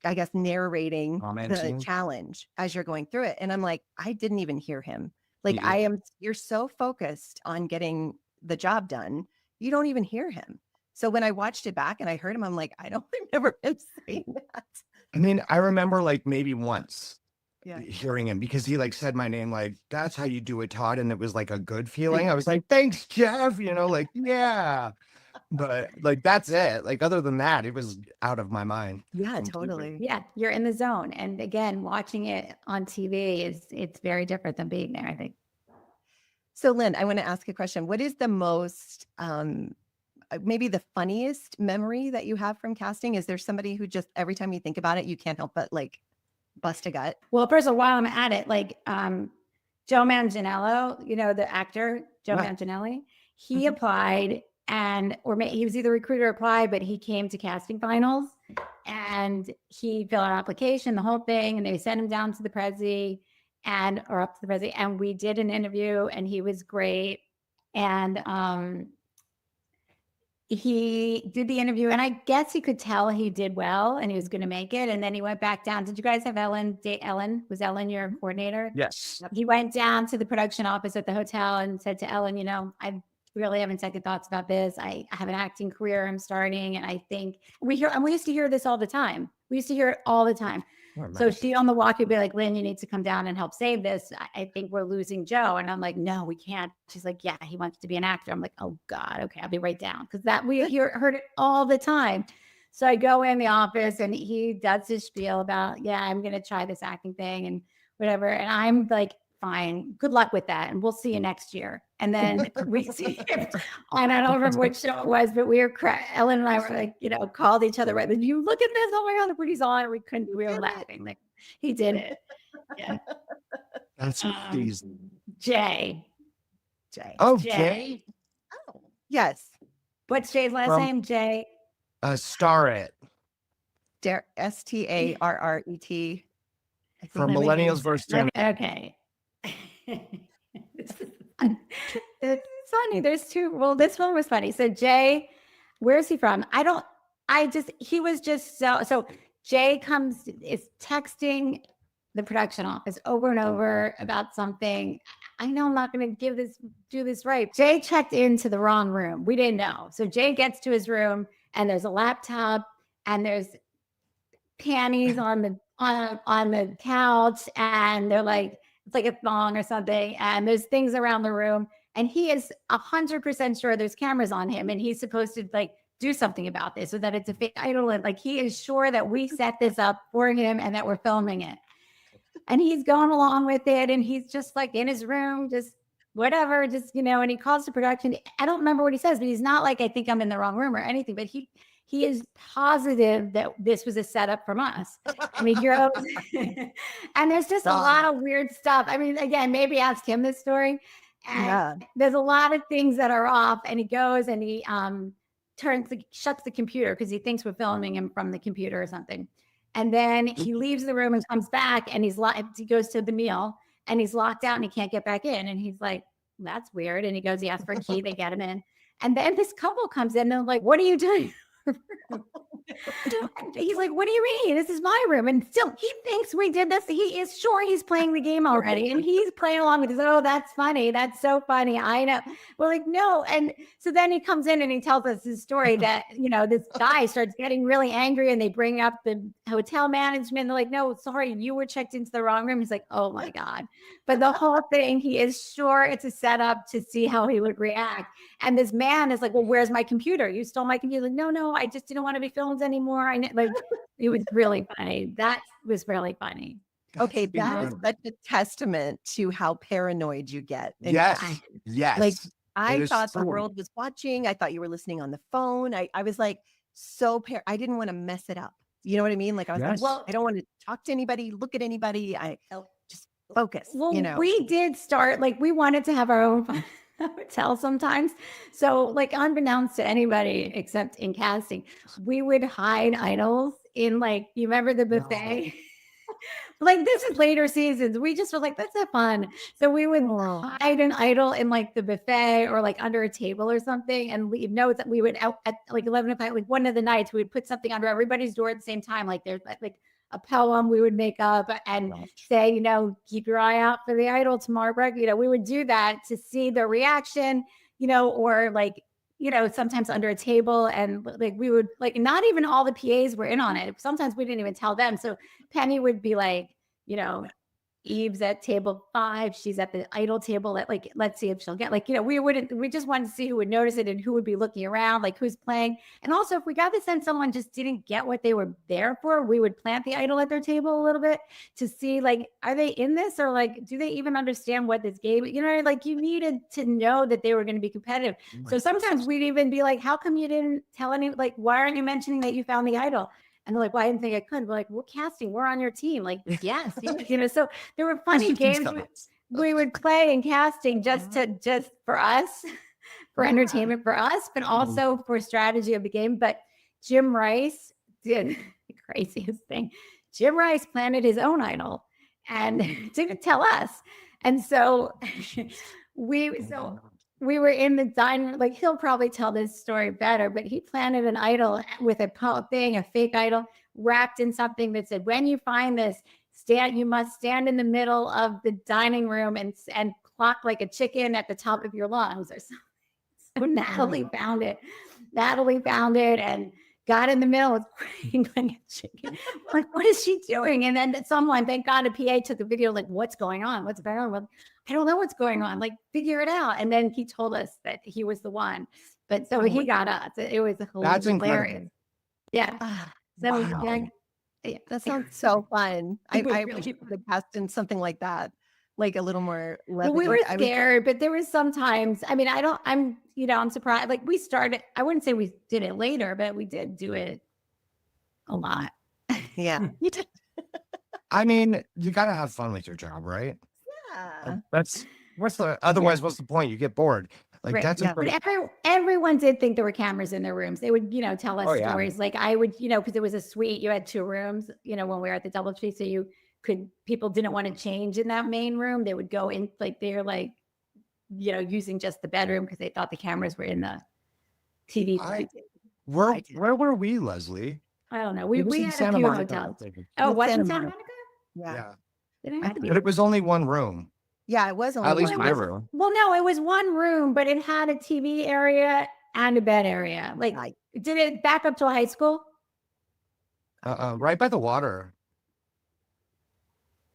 I guess narrating the Commenting. challenge as you're going through it? And I'm like, I didn't even hear him. Like Yeah. you're so focused on getting the job done, you don't even hear him. So when I watched it back and I heard him, I'm like, I don't remember him saying that. I mean, I remember like maybe once Yeah. hearing him because he like said my name, like, that's how you do it, Todd. And it was like a good feeling. I was like, thanks, Jeff. You know, like, yeah. But like, that's it. Like, other than that, it was out of my mind. Yeah, completely. totally. Yeah. You're in the zone. And again, watching it on TV it's very different than being there, I think. So Lynn, I want to ask a question. What is the most, maybe the funniest memory that you have from casting? Is there somebody who just every time you think about it, you can't help but like bust a gut? Well, first of all, while I'm at it, like Joe Manganiello, you know, the actor, Joe Right. Manganiello, he applied he was either recruiter or applied, but he came to casting finals and he filled out an application, the whole thing, and they sent him down to the Prezi or up to the Prezi, and we did an interview and he was great. And he did the interview and I guess he could tell he did well and he was going to make it. And then he went back down. Did you guys have Ellen? Was Ellen your coordinator? Yes. He went down to the production office at the hotel and said to Ellen, you know, I really having second thoughts about this. I have an acting career I'm starting. And I think we used to hear this all the time. We used to hear it all the time. Oh, So nice. she on the walk would be like, Lynn, you need to come down and help save this. I think we're losing Joe. And I'm like, no, we can't. She's like, yeah, he wants to be an actor. I'm like, oh God, okay, I'll be right down. Because that we heard it all the time. So I go in the office and he does his spiel about, yeah, I'm going to try this acting thing and whatever. And I'm like, fine, good luck with that. And we'll see you next year. And then we see him, and I don't remember what show it was, but Ellen and I were like, you know, called each other, right? You look at this, oh my God, look what he's on. We were laughing. Like he did it. Yeah. That's crazy. Jay. Oh, Jay. Jay? Oh, yes. What's Jay's last name? Jay. Star It Starret. from Millennials versus Gen. Okay. It's funny. There's two. Well, this one was funny. So Jay, where's he from? He was just so Jay is texting the production office over and over about something. I know I'm not going to do this right. Jay checked into the wrong room. We didn't know. So Jay gets to his room and there's a laptop and there's panties on the couch and they're like, it's like a thong or something. And there's things around the room and he is 100% sure there's cameras on him and he's supposed to like do something about this so that it's a fake idol. And like, he is sure that we set this up for him and that we're filming it. And he's going along with it. And he's just like in his room, just whatever, just, you know, and he calls the production. I don't remember what he says, but he's not like, I think I'm in the wrong room or anything, but he is positive that this was a setup from us. I mean, and there's just a lot of weird stuff. I mean, again, maybe ask him this story. And there's a lot of things that are off and he goes and he shuts the computer because he thinks we're filming him from the computer or something. And then he leaves the room and comes back and he goes to the meal and he's locked out and he can't get back in. And he's like, that's weird. And he asks for a key, they get him in. And then this couple comes in and they're like, what are you doing? He's like, what do you mean? This is my room. And still he thinks we did this. He is sure he's playing the game already. And he's playing along with this. Oh, that's funny. That's so funny. I know. We're like, no. And so then he comes in and he tells us his story that, you know, this guy starts getting really angry and they bring up the hotel management. They're like, no, sorry, you were checked into the wrong room. He's like, oh my God. But the whole thing, he is sure it's a setup to see how he would react. And this man is like, well, where's my computer? You stole my computer. Like, no, I just didn't want to be filmed anymore. Like, it was really funny. That was really funny. Okay, That's that is incredible. such a testament to how paranoid you get in Yes, casting. Like, yes. It I is thought the so. world was watching. I thought you were listening on the phone. I was like so I didn't want to mess it up. You know what I mean? Like I was like, Yes. Well, I don't want to talk to anybody, look at anybody. I oh, just focus, well, you know. we did start, like, we wanted to have our own hotel sometimes. So, like, unbeknownst to anybody except in casting, we would hide idols in, like, you remember the buffet? Like, this is later seasons. We just were like, let's have fun. So we would Oh, hide an idol in like the buffet or like under a table or something and leave notes that we would out at like 11 o'clock, like one of the nights, we would put something under everybody's door at the same time. Like there's like a poem we would make up and say, you know, keep your eye out for the idol tomorrow. You know, we would do that to see the reaction, you know, or like, you know, sometimes under a table and like we would like not even all the PAs were in on it. Sometimes we didn't even tell them. So Penny would be like, you know, Eve's at table 5. She's at the idol table at like, let's see if she'll get like, you know, we just wanted to see who would notice it and who would be looking around, like who's playing. And also if we got the sense someone just didn't get what they were there for, we would plant the idol at their table a little bit to see like, are they in this or like, do they even understand what this game, you know, like you needed to know that they were going to be competitive. So sometimes we'd even be like, how come you didn't tell any, like, why aren't you mentioning that you found the idol? And they're like, well, I didn't think I could. We're like, we're casting. We're on your team. Like, yes, you know. So there were funny games we would play in casting just for us, for entertainment for us, but also for strategy of the game. But Jim Rice did the craziest thing. Jim Rice planted his own idol and didn't tell us. And so we were in the diner, like he'll probably tell this story better, but he planted an idol with a fake idol wrapped in something that said, when you find this, you must stand in the middle of the dining room and clock like a chicken at the top of your lungs or something. So Natalie found it and got in the middle of like a chicken. Like, what is she doing? And then someone, thank God, a PA took a video, like, what's going on? What's going on? Well, I don't know what's going on. Like, figure it out. And then he told us that he was the one. But so he got us. It was That's hilarious. incredible. Yeah. So Wow. yeah, that sounds so fun. I was really really would have cast in something like that, like a little more well, we levity. were scared, but there was sometimes, I mean, I'm surprised. Like we started, I wouldn't say we did it later, but we did do it a lot. Yeah. You did. I mean, you gotta have fun with your job, right? Yeah. That's what's the point? You get bored. Like Right. that's Yeah. But incredible. everyone did think there were cameras in their rooms. They would, you know, tell us Oh, yeah. stories. Like I would, you know, because it was a suite, you had 2 rooms, you know, when we were at the DoubleTree. So people didn't want to change in that main room. They would go in, like they're like, you know, using just the bedroom because they thought the cameras were in the TV. Where were we, Leslie? I don't know. It was We in had a Santa few Monica, I hotels. think. Oh, In was Santa it Santa Monica. Monica? Yeah. Yeah. Then it had to be. But it was only one room. Yeah, it was only At least one my room. room. Well, no, it was one room, but it had a TV area and a bed area. Like, Right. did it back up to a high school? Right by the water.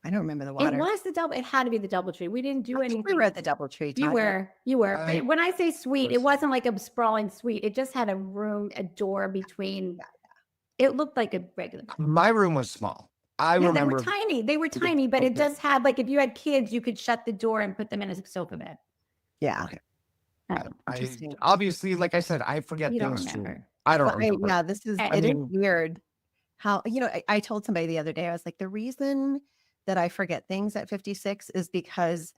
I don't remember the water. It was it had to be the DoubleTree. We didn't do I think anything. we were at the DoubleTree. You Todd. were. I- But when I say suite, it was. wasn't like a sprawling suite. It just had a room, a door between. It looked like a regular. My room was small. I Yeah, remember. they were tiny. They were tiny, but it Okay. does have like if you had kids, you could shut the door and put them in a sofa bed. Yeah. Okay. I- Interesting. Obviously, like I said, I forget You don't things too. remember. I don't Well, remember. yeah, this is I it is mean- weird how, you know, I told somebody the other day, I was like, the reason that I forget things at 56 is because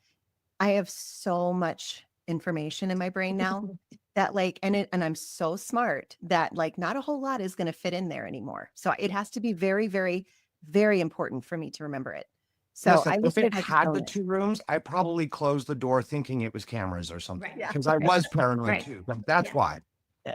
I have so much information in my brain now that like, and I'm so smart that like not a whole lot is going to fit in there anymore. So it has to be very, very, very important for me to remember it. So Listen, I wish if it I had the known it. 2 rooms, I probably closed the door thinking it was cameras or something Right, yeah. because I was paranoid Right. too. But that's Yeah. why. Yeah.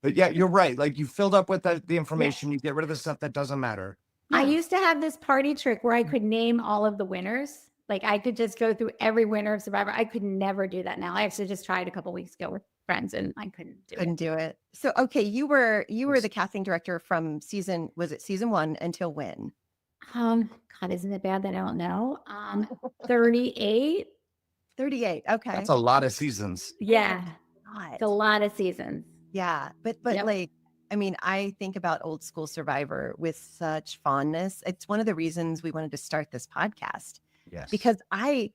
But yeah, you're right. Like you filled up with the information, you get rid of the stuff that doesn't matter. I used to have this party trick where I could name all of the winners. Like I could just go through every winner of Survivor. I could never do that now. I actually just tried a couple weeks ago with friends and I couldn't do Couldn't do it. So okay, you were the casting director from season 1 until when? it. God, isn't it bad that I don't know? 38. 38. Okay. That's a lot of seasons. Yeah. God. It's a lot of seasons. Yeah. But Yep. like I mean, I think about old school Survivor with such fondness. It's one of the reasons we wanted to start this podcast Yes. because I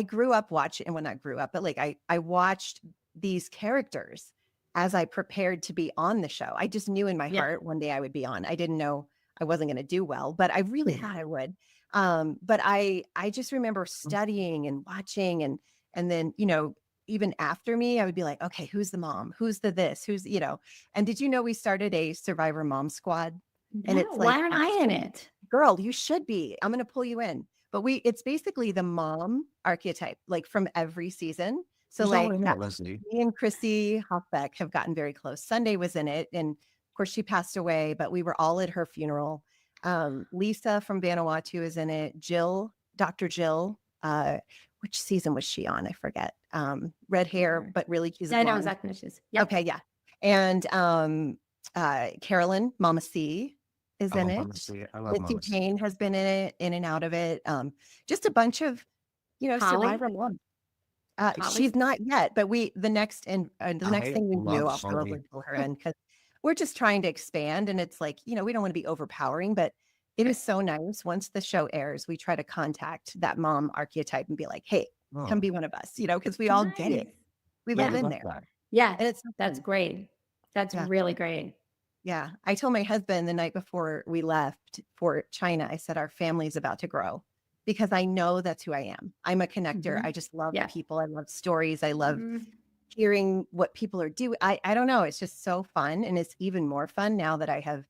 grew up watching, and well, not grew up, but like I watched these characters as I prepared to be on the show. I just knew in my heart one day I would be on. I didn't know I wasn't going to do well, but I really thought I would. But I just remember studying and watching, and then, you know, even after me, I would be like, okay, who's the mom? Who's the this? Who's, you know, and did you know we started a Survivor Mom Squad? And No, it's why like, aren't I in it? girl, you should be. I'm going to pull you in. But it's basically the mom archetype, like from every season. So Who's all like in that, Leslie? me and Chrissy Hoffbeck have gotten very close. Sunday was in it. And of course she passed away, but we were all at her funeral. Lisa from Vanuatu is in it. Jill, Dr. Jill, which season was she on? I forget. Red hair, but really she's a I know blonde. exactly what she's. Yep. Okay, yeah. And Carolyn, Mama C is in it. Mama C. I love Lindsay Mama C. Payne has been in it, in and out of it. Just a bunch of, you know, Holly? Survivor mom. Holly? She's not yet, but the next thing we love do, I'll Holly. probably pull her in because we're just trying to expand. And it's like, you know, we don't want to be overpowering, but it is so nice. Once the show airs, we try to contact that mom archetype and be like, hey, come be one of us, you know, because we all get it. Nice. We Yeah. live I in love there. that. Yeah, And it's so that's fun. great. That's Yeah. really great. Yeah. I told my husband the night before we left for China, I said, our family's about to grow because I know that's who I am. I'm a connector. Mhm. I just love Yeah. people. I love stories. I love Mhm. hearing what people are doing. I don't know. It's just so fun. And it's even more fun now that I have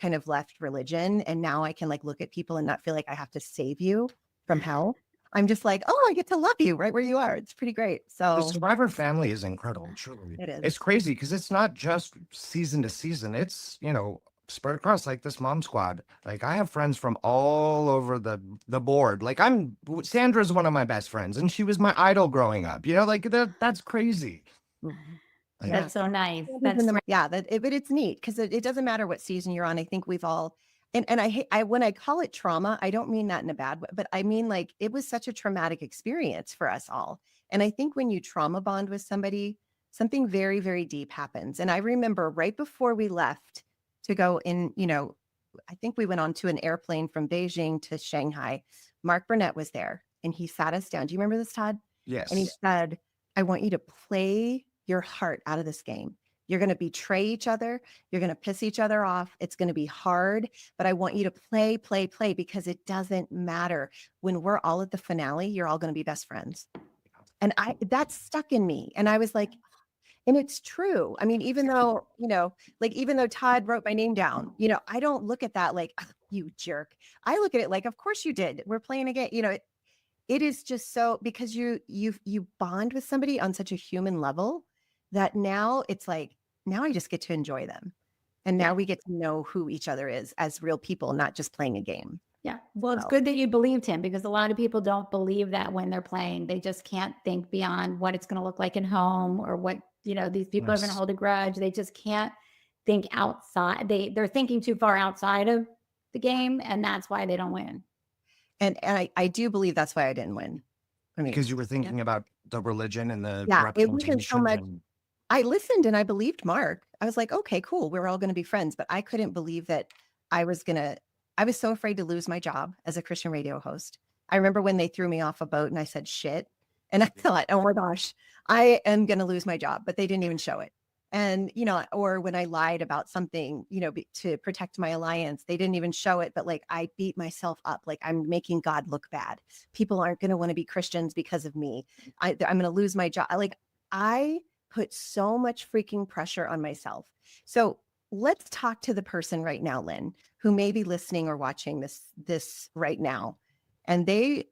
kind of left religion. And now I can like look at people and not feel like I have to save you from hell. I'm just like, oh, I get to love you right where you are. It's pretty great. The So Survivor family is incredible, truly. it is. It's crazy because it's not just season to season. It's, you know, spread across like this mom squad. Like I have friends from all over the board. Like Sandra's one of my best friends and she was my idol growing up. You know, like that's crazy. Like, Yeah. That's so nice. Even That's the- yeah, but it's neat because it doesn't matter what season you're on. I think we've all, and when I call it trauma, I don't mean that in a bad way, but I mean like it was such a traumatic experience for us all. And I think when you trauma bond with somebody, something very, very deep happens. And I remember right before we left to go in, you know, I think we went on to an airplane from Beijing to Shanghai. Mark Burnett was there and he sat us down. Do you remember this, Todd? yes. And he said, I want you to play your heart out of this game. You're going to betray each other. You're going to piss each other off. It's going to be hard, but I want you to play because it doesn't matter. When we're all at the finale, you're all going to be best friends. And that stuck in me. And I was like, and it's true. I mean, even though, you know, like, even though Todd wrote my name down, you know, I don't look at that like, "Oh, you jerk." I look at it like, of course you did. We're playing a game, you know, it is just so, because you bond with somebody on such a human level that now it's like, now I just get to enjoy them. And now we get to know who each other is as real people, not just playing a game. Yeah. Well, it's So- good that you believed him because a lot of people don't believe that when they're playing. They just can't think beyond what it's going to look like at home or what, you know, these people are going to Yes. hold a grudge. They just can't think outside. They're thinking too far outside of the game, and that's why they don't win. And I do believe that's why I didn't win. I mean, Because you were thinking about the religion and the Yeah, it wasn't so representation. much- and- I listened and I believed Mark. I was like, okay, cool. We're all going to be friends. But I couldn't believe that I was so afraid to lose my job as a Christian radio host. I remember when they threw me off a boat and I said, shit. And I thought, oh my gosh, I am going to lose my job, but they didn't even show it. And, you know, or when I lied about something, you know, to protect my alliance, they didn't even show it. But like, I beat myself up. Like, I'm making God look bad. People aren't going to want to be Christians because of me. I'm going to lose my job. I put so much freaking pressure on myself. So let's talk to the person right now, Lynn, who may be listening or watching this right now. And they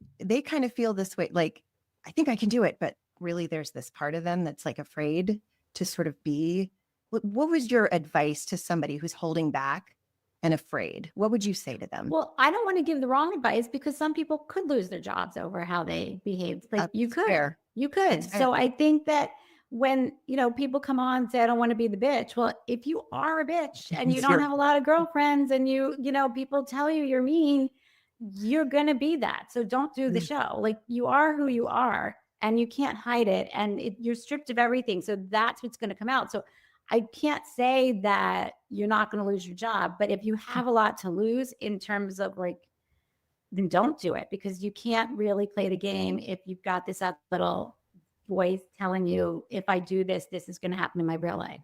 kind of feel this way, like, I think I can do it. But really there's this part of them that's like afraid to sort of be. What was your advice to somebody who's holding back and afraid? What would you say to them? Well, I don't want to give the wrong advice because some people could lose their jobs over how they behaved. Like you That's could, fair. you could. That's fair. So I think that when, you know, people come on and say, I don't want to be the bitch. Well, if you are a bitch and you don't You're- have a lot of girlfriends and you know, people tell you you're mean, you're going to be that. So don't do the show. Like you are who you are and you can't hide it. And you're stripped of everything. So that's what's going to come out. So I can't say that you're not going to lose your job, but if you have a lot to lose in terms of like, then don't do it, because you can't really play the game if you've got this little voice telling you, if I do this, this is going to happen in my real life.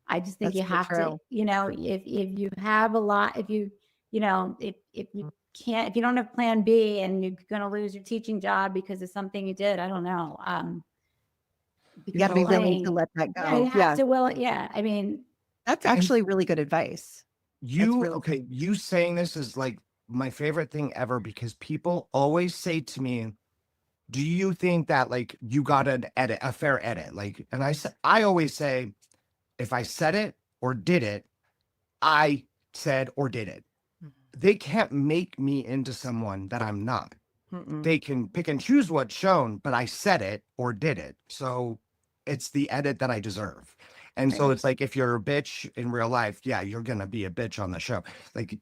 I just think That's you so have to, true. if you have a lot, if you can't, if you don't have plan B and you're going to lose your teaching job because of something you did, I don't know. You got to be willing to playing, let that yeah, you go. have to will it. Yeah. I mean, That's And actually really good advice. okay, you saying this is like my favorite thing ever, because people always say to me, do you think that like you got a fair edit? Like, and I always say, if I said it or did it, I said or did it. They can't make me into someone that I'm not. Mm-mm. They can pick and choose what's shown, but I said it or did it. So it's the edit that I deserve. And so it's like, if you're a bitch in real life, yeah, you're going to be a bitch on the show. Like,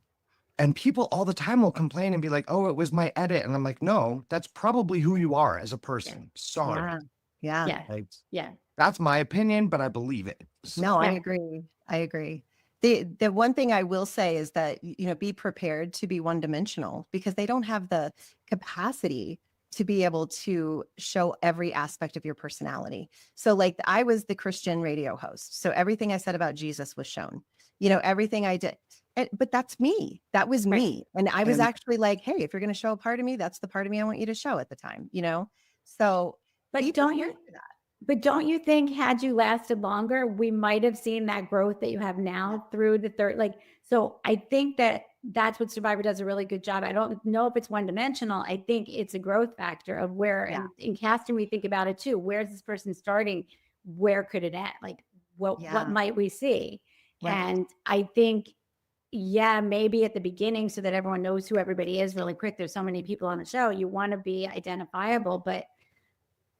and people all the time will complain and be like, oh, it was my edit. And I'm like, no, that's probably who you are as a person. Sorry. Yeah. yeah, Like, yeah. that's my opinion, but I believe it. So, No, I Yeah. agree. I agree. The one thing I will say is that, be prepared to be one-dimensional, because they don't have the capacity to be able to show every aspect of your personality. So like I was the Christian radio host. So everything I said about Jesus was shown, everything I did. But that's me. That was me. And I was And actually like, hey, if you're going to show a part of me, that's the part of me I want you to show at the time, So But be don't prepared you, for that. but don't you think, had you lasted longer, we might have seen that growth that you have now through the third, so I think that's what Survivor does a really good job. I don't know if it's one dimensional. I think it's a growth factor of where, Yeah. and in casting, we think about it too. Where's this person starting? Where could it end? Like, what might we see? Right. And I think, yeah, maybe at the beginning, so that everyone knows who everybody is really quick. There's so many people on the show. You want to be identifiable,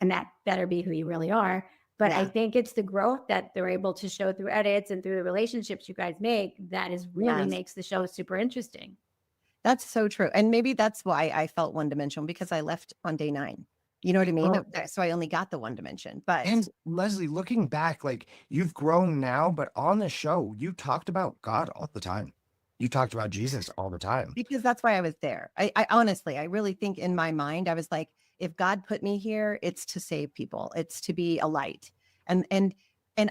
and that better be who you really are. But I think it's the growth that they're able to show through edits and through the relationships you guys make that is really makes the show super interesting. That's so true. And maybe that's why I felt one-dimensional, because I left on day 9. You know what I mean? Well, So I only got the one dimension. But and Leslie, looking back, like, you've grown now, but on the show, you talked about God all the time. You talked about Jesus all the time. because that's why I was there. I honestly, I really think in my mind, I was like, if God put me here, it's to save people. It's to be a light. And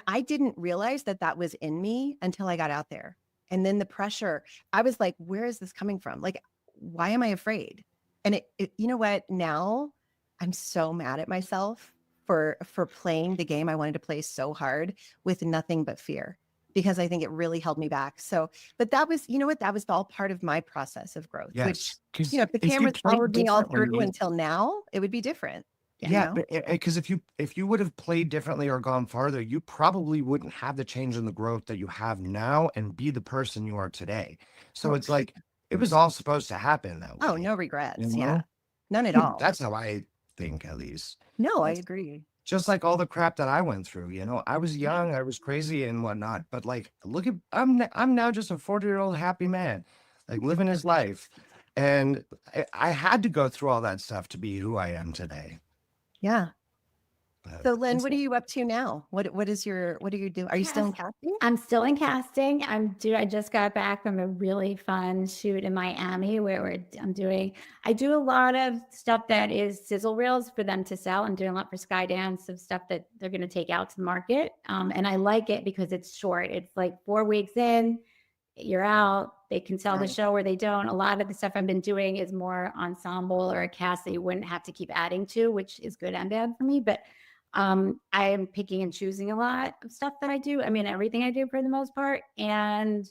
I didn't realize that was in me until I got out there. And then the pressure, I was like, where is this coming from? Like, why am I afraid? And you know what? Now I'm so mad at myself for playing the game I wanted to play so hard with nothing but fear, because I think it really held me back. So, but that was, that was all part of my process of growth, which, Yes. if the If you cameras played followed me all differently, through until now, it would be different. yeah, but because if you would have played differently or gone farther, you probably wouldn't have the change in the growth that you have now and be the person you are today. So it's like, it was all supposed to happen that way. Oh, no regrets. you Yeah. know? None at all. That's how I think, at least. No, I That's agree. just like all the crap that I went through. I was young, I was crazy and whatnot, but like, look at, I'm now just a 40-year-old happy man, like living his life. And I had to go through all that stuff to be who I am today. Yeah. But So Lynne, what are you up to now? What are you doing? Are you still in casting? I'm still in casting. I just got back from a really fun shoot in Miami where I do a lot of stuff that is sizzle reels for them to sell. I'm doing a lot for Skydance of stuff that they're going to take out to the market. And I like it because it's short. It's like 4 weeks in, you're out. They can sell the show or they don't. A lot of the stuff I've been doing is more ensemble or a cast that you wouldn't have to keep adding to, which is good and bad for me. But I am picking and choosing a lot of stuff that I do. I mean, everything I do for the most part. And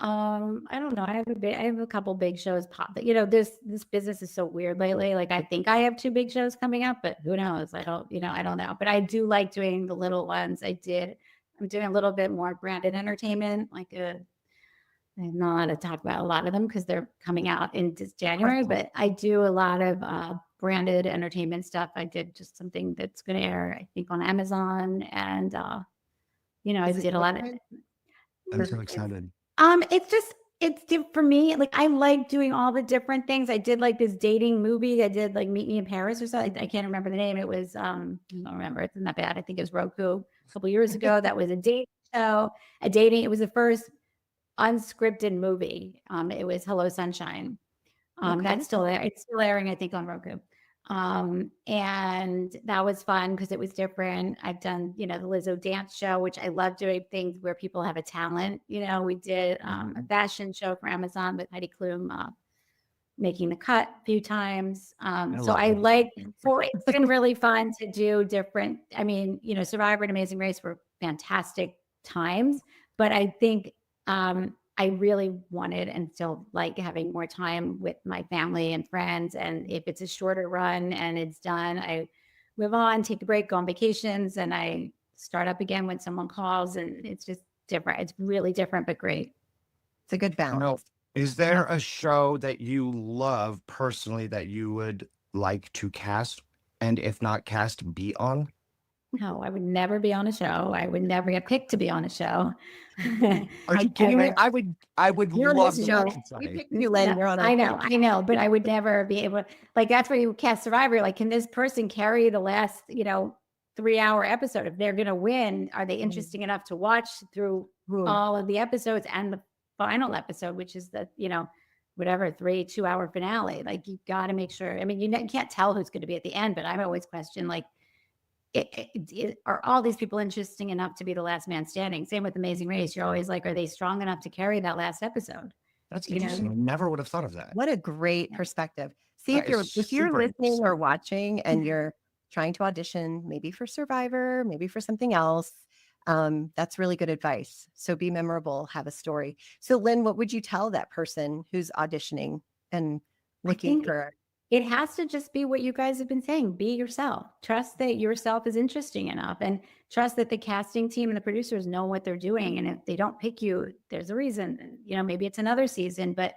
I don't know. I have a couple big shows pop. This business is so weird lately. Like, I think I have 2 big shows coming up, but who knows? I don't know. But I do like doing the little ones. I'm doing a little bit more branded entertainment. I'm not allowed to talk about a lot of them because they're coming out in January, but I do a lot of branded entertainment stuff. I did just something that's going to air, I think, on Amazon, and I did a lot of. I'm so excited. It's for me. Like, I like doing all the different things. I did like this dating movie. I did like Meet Me in Paris or something. I can't remember the name. It was I don't remember. It's not bad. I think it was Roku a couple years ago. That was a date show, a dating. It was the first unscripted movie. It was Hello Sunshine. Okay. That's still there. It's still airing, I think, on Roku. And that was fun because it was different. I've done, the Lizzo dance show, which I love doing things where people have a talent. We did a fashion show for Amazon with Heidi Klum making the cut a few times. So I like, it's been really fun to do different. I mean, Survivor and Amazing Race were fantastic times, but I think I really wanted and still like having more time with my family and friends. And if it's a shorter run and it's done, I move on, take a break, go on vacations, and I start up again when someone calls. And it's just different. It's really different, but great. It's a good balance. Is there a show that you love personally that you would like to cast, and if not cast, be on? No, I would never be on a show. I would never get picked to be on a show. Are you kidding me? I would You're on love this to show. watch We it. picked you, Lynn. You're on our I know, but I would never be able. Like that's where you cast Survivor. Like, can this person carry the last, 3-hour episode? If they're gonna win, are they interesting enough to watch through all of the episodes and the final episode, which is the, whatever 2-hour finale? Like you got to make sure. I mean, you can't tell who's going to be at the end, but I'm always question like, are all these people interesting enough to be the last man standing? Same with Amazing Race. You're always like, are they strong enough to carry that last episode? That's interesting. I never would have thought of that. What a great perspective. See, That if is you're super listening interesting. or watching and you're trying to audition, maybe for Survivor, maybe for something else, that's really good advice. So be memorable, have a story. So Lynn, what would you tell that person who's auditioning and looking for? It has to just be what you guys have been saying. Be yourself. Trust that yourself is interesting enough, and trust that the casting team and the producers know what they're doing. And if they don't pick you, there's a reason. Maybe it's another season. But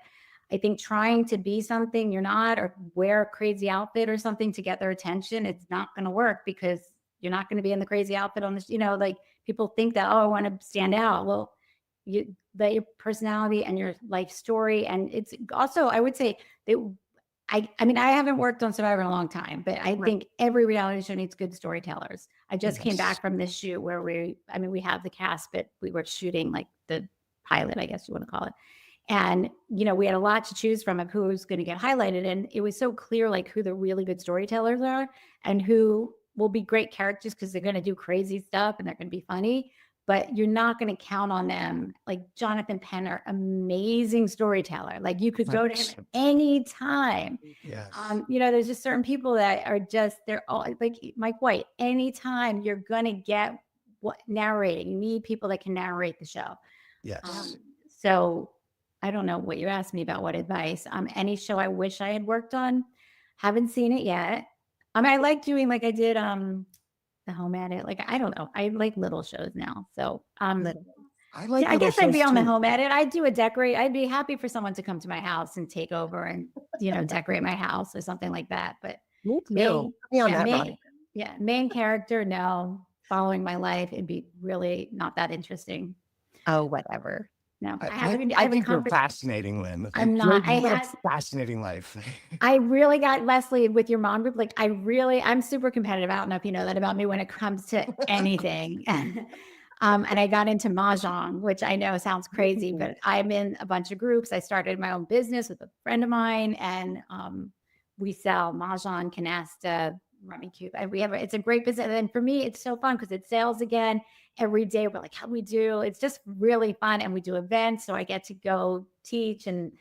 I think trying to be something you're not, or wear a crazy outfit or something to get their attention, it's not going to work because you're not going to be in the crazy outfit on this. Like people think that, oh, I want to stand out. Well, you let your personality and your life story. And it's also, I would say that I mean, I haven't worked on Survivor in a long time, but I think every reality show needs good storytellers. I just came back from this shoot where we have the cast, but we were shooting like the pilot, I guess you want to call it. And, we had a lot to choose from of who was going to get highlighted. And it was so clear, like who the really good storytellers are and who will be great characters because they're going to do crazy stuff and they're going to be funny. But you're not going to count on them. Like Jonathan Penner, amazing storyteller. Like you could go to him at any time. Yes. There's just certain people that are just, they're all like Mike White. Anytime you're going to get what narrating, you need people that can narrate the show. Yes. So I don't know what you asked me about, what advice. Any show I wish I had worked on, haven't seen it yet. I like doing like I did the Home Edit. Like I don't know, I like little shows now. So I like. I guess I'd be on the Home Edit. I'd do a decorate. I'd be happy for someone to come to my house and take over and decorate my house or something like that. But Me too. Main character, no. Following my life, it'd be really not that interesting. Oh, whatever. No, I think you're fascinating, Lynn. I'm not. You have a fascinating life. I really got Leslie with your mom group. Like I'm super competitive. I don't know if you know that about me when it comes to anything. And I got into Mahjong, which I know sounds crazy, but I'm in a bunch of groups. I started my own business with a friend of mine, and we sell Mahjong, canasta, rummy cube. It's a great business. And for me, it's so fun because it's sales again. Every day we're like, how do we do? It's just really fun. And we do events. So I get to go teach and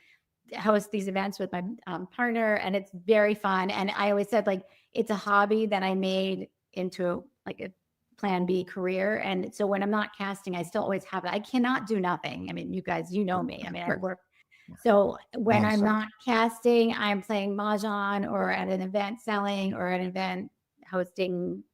host these events with my partner. And it's very fun. And I always said, like, it's a hobby that I made into like a plan B career. And so when I'm not casting, I still always have it. I cannot do nothing. I mean, you guys, know me. I mean, I work. So when I'm not casting, I'm playing Mahjong or at an event selling or an event hosting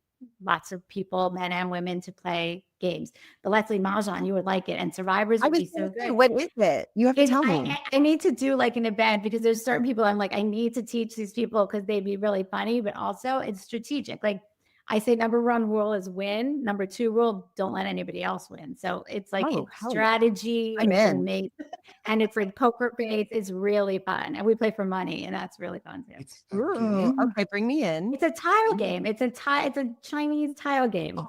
lots of people, men and women, to play games. But Leslie, Mahjong, you would like it. And Survivors would be so good. What is it? You have to tell me. I need to do like an event because there's certain people I'm like, I need to teach these people because they'd be really funny, but also it's strategic. Like I say, number one rule is win. Number two rule, don't let anybody else win. So it's like strategy. I'm in. And it's like poker based. It's really fun. And we play for money, and that's really fun too. Okay, bring me in. It's a tile game. It's a Chinese tile game.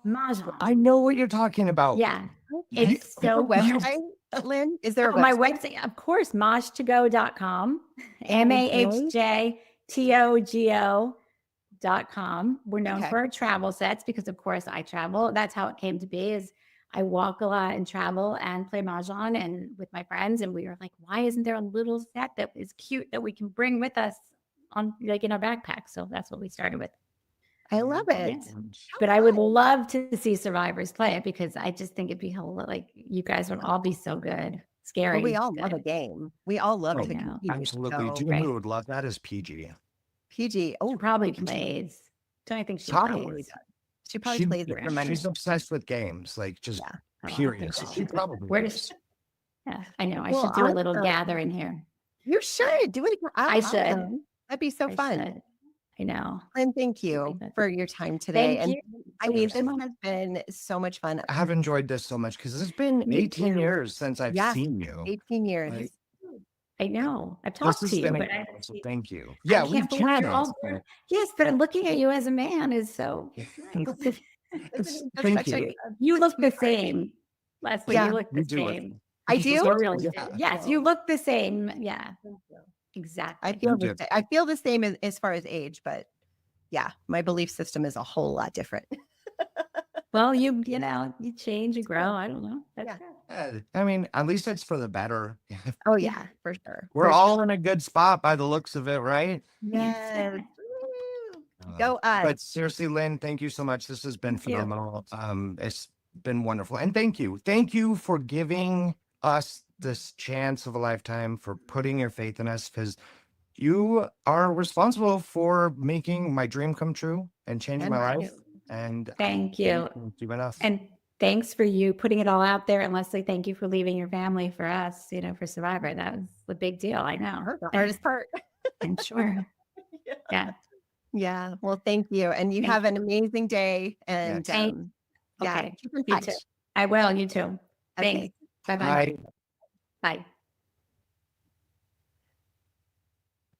Mahjong. I know what you're talking about. Yeah. You- It's so a website, Lynn? Is there a Oh, my website? website, of course, mahjtogo.com, Okay. mahjtogo.com. We're known Okay. for our travel sets because, of course, I travel. That's how it came to be. Is I walk a lot and travel and play mahjong and with my friends, and we were like, why isn't there a little set that is cute that we can bring with us on like in our backpack? So that's what we started with. I love it. Yeah. But I would love to see survivors play it because I just think it'd be like you guys would all be so good. Scary. Well, we all love a good. game. We all love Oh, to know. compete. Absolutely. So, Do you know right. who would love that is PG. PG. She Oh, probably plays. Don't I think she Todd plays? probably does. She probably plays it for money. She's obsessed with games, like just Yeah. Oh, I period. think So so. she probably Where does. does? Yeah, I know. I Well, should do a little awesome. gathering here. You should do it. I should. Awesome. That'd be so I fun. should. I know. And thank you good. for your time today. Thank And you. I mean, so this much. has been so much fun. I have enjoyed this so much because it's been Me 18 too. years since I've Yes, seen you. 18 years. Like, I know. I've this talked has to you, been but I incredible, so thank you. I Yeah, we've can't believe you're all chatted. there. Yes, but looking at you as a man is so nice. That's Thank such a- you. You look the same. Leslie, Yeah, you look you the do look- same. I You do. You really Yeah. do. Yes, you look the same. Yeah, exactly. I feel You the do. same. I feel the same as far as age, but yeah, my belief system is a whole lot different. Well, you know, you change, you grow. I don't know. That's Yeah. good. I mean, at least it's for the better. Oh yeah, for sure. We're For all in a good spot by the looks of it, right? Yes. Woo. Uh, Go us. But seriously, Lynn, thank you so much. This has been Thank you. phenomenal. It's been wonderful. And thank you. Thank you for giving us this chance of a lifetime, for putting your faith in us, because you are responsible for making my dream come true and changing And my mine. life. And Thank you. thank you enough. And thanks for you putting it all out there. And Leslie, thank you for leaving your family for us, you know, for Survivor. That was a big deal. I know. The hardest part. I'm sure. Yeah. Yeah. Well, thank you. And you Thank have an amazing day. And Thank- yeah, Okay. keep in You touch. too. I will. You too. Okay. Thanks. Bye-bye. Bye. Bye.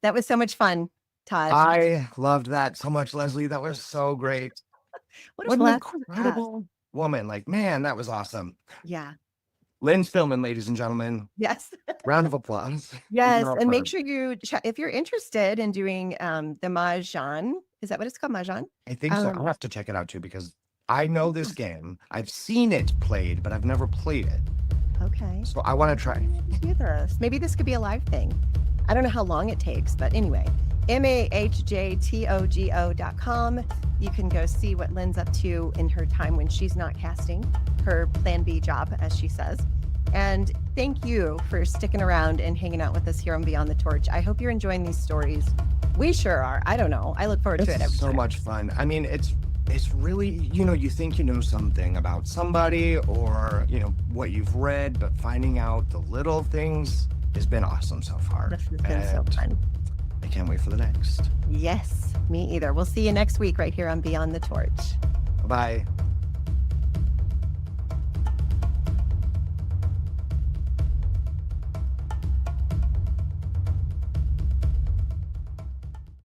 That was so much fun, Todd. I loved that so much, Leslie. That was so great. What What a an blast. incredible woman. Like, man, that was awesome. Yeah. Lynne Spillman, ladies and gentlemen. Yes. Round of applause. Yes. Girl And make first. sure you check if you're interested in doing the Mahjong. Is that what it's called? Mahjong? I think so. I'll have to check it out too, because I know this game. I've seen it played, but I've never played it. Okay. So I want to try. Maybe this could be a live thing. I don't know how long it takes, but anyway, mahjtogo.com. You can go see what Lynn's up to in her time when she's not casting, her plan B job, as she says. And thank you for sticking around and hanging out with us here on Beyond the Torch. I hope you're enjoying these stories. We sure are. I don't know. I look forward to This it every is so time. much fun. I mean, it's really, you think you know something about somebody, or what you've read, but finding out the little things has been awesome so far. This has been so And fun. I can't wait for the next. Yes, me either. We'll see you next week right here on Beyond the Torch. Bye.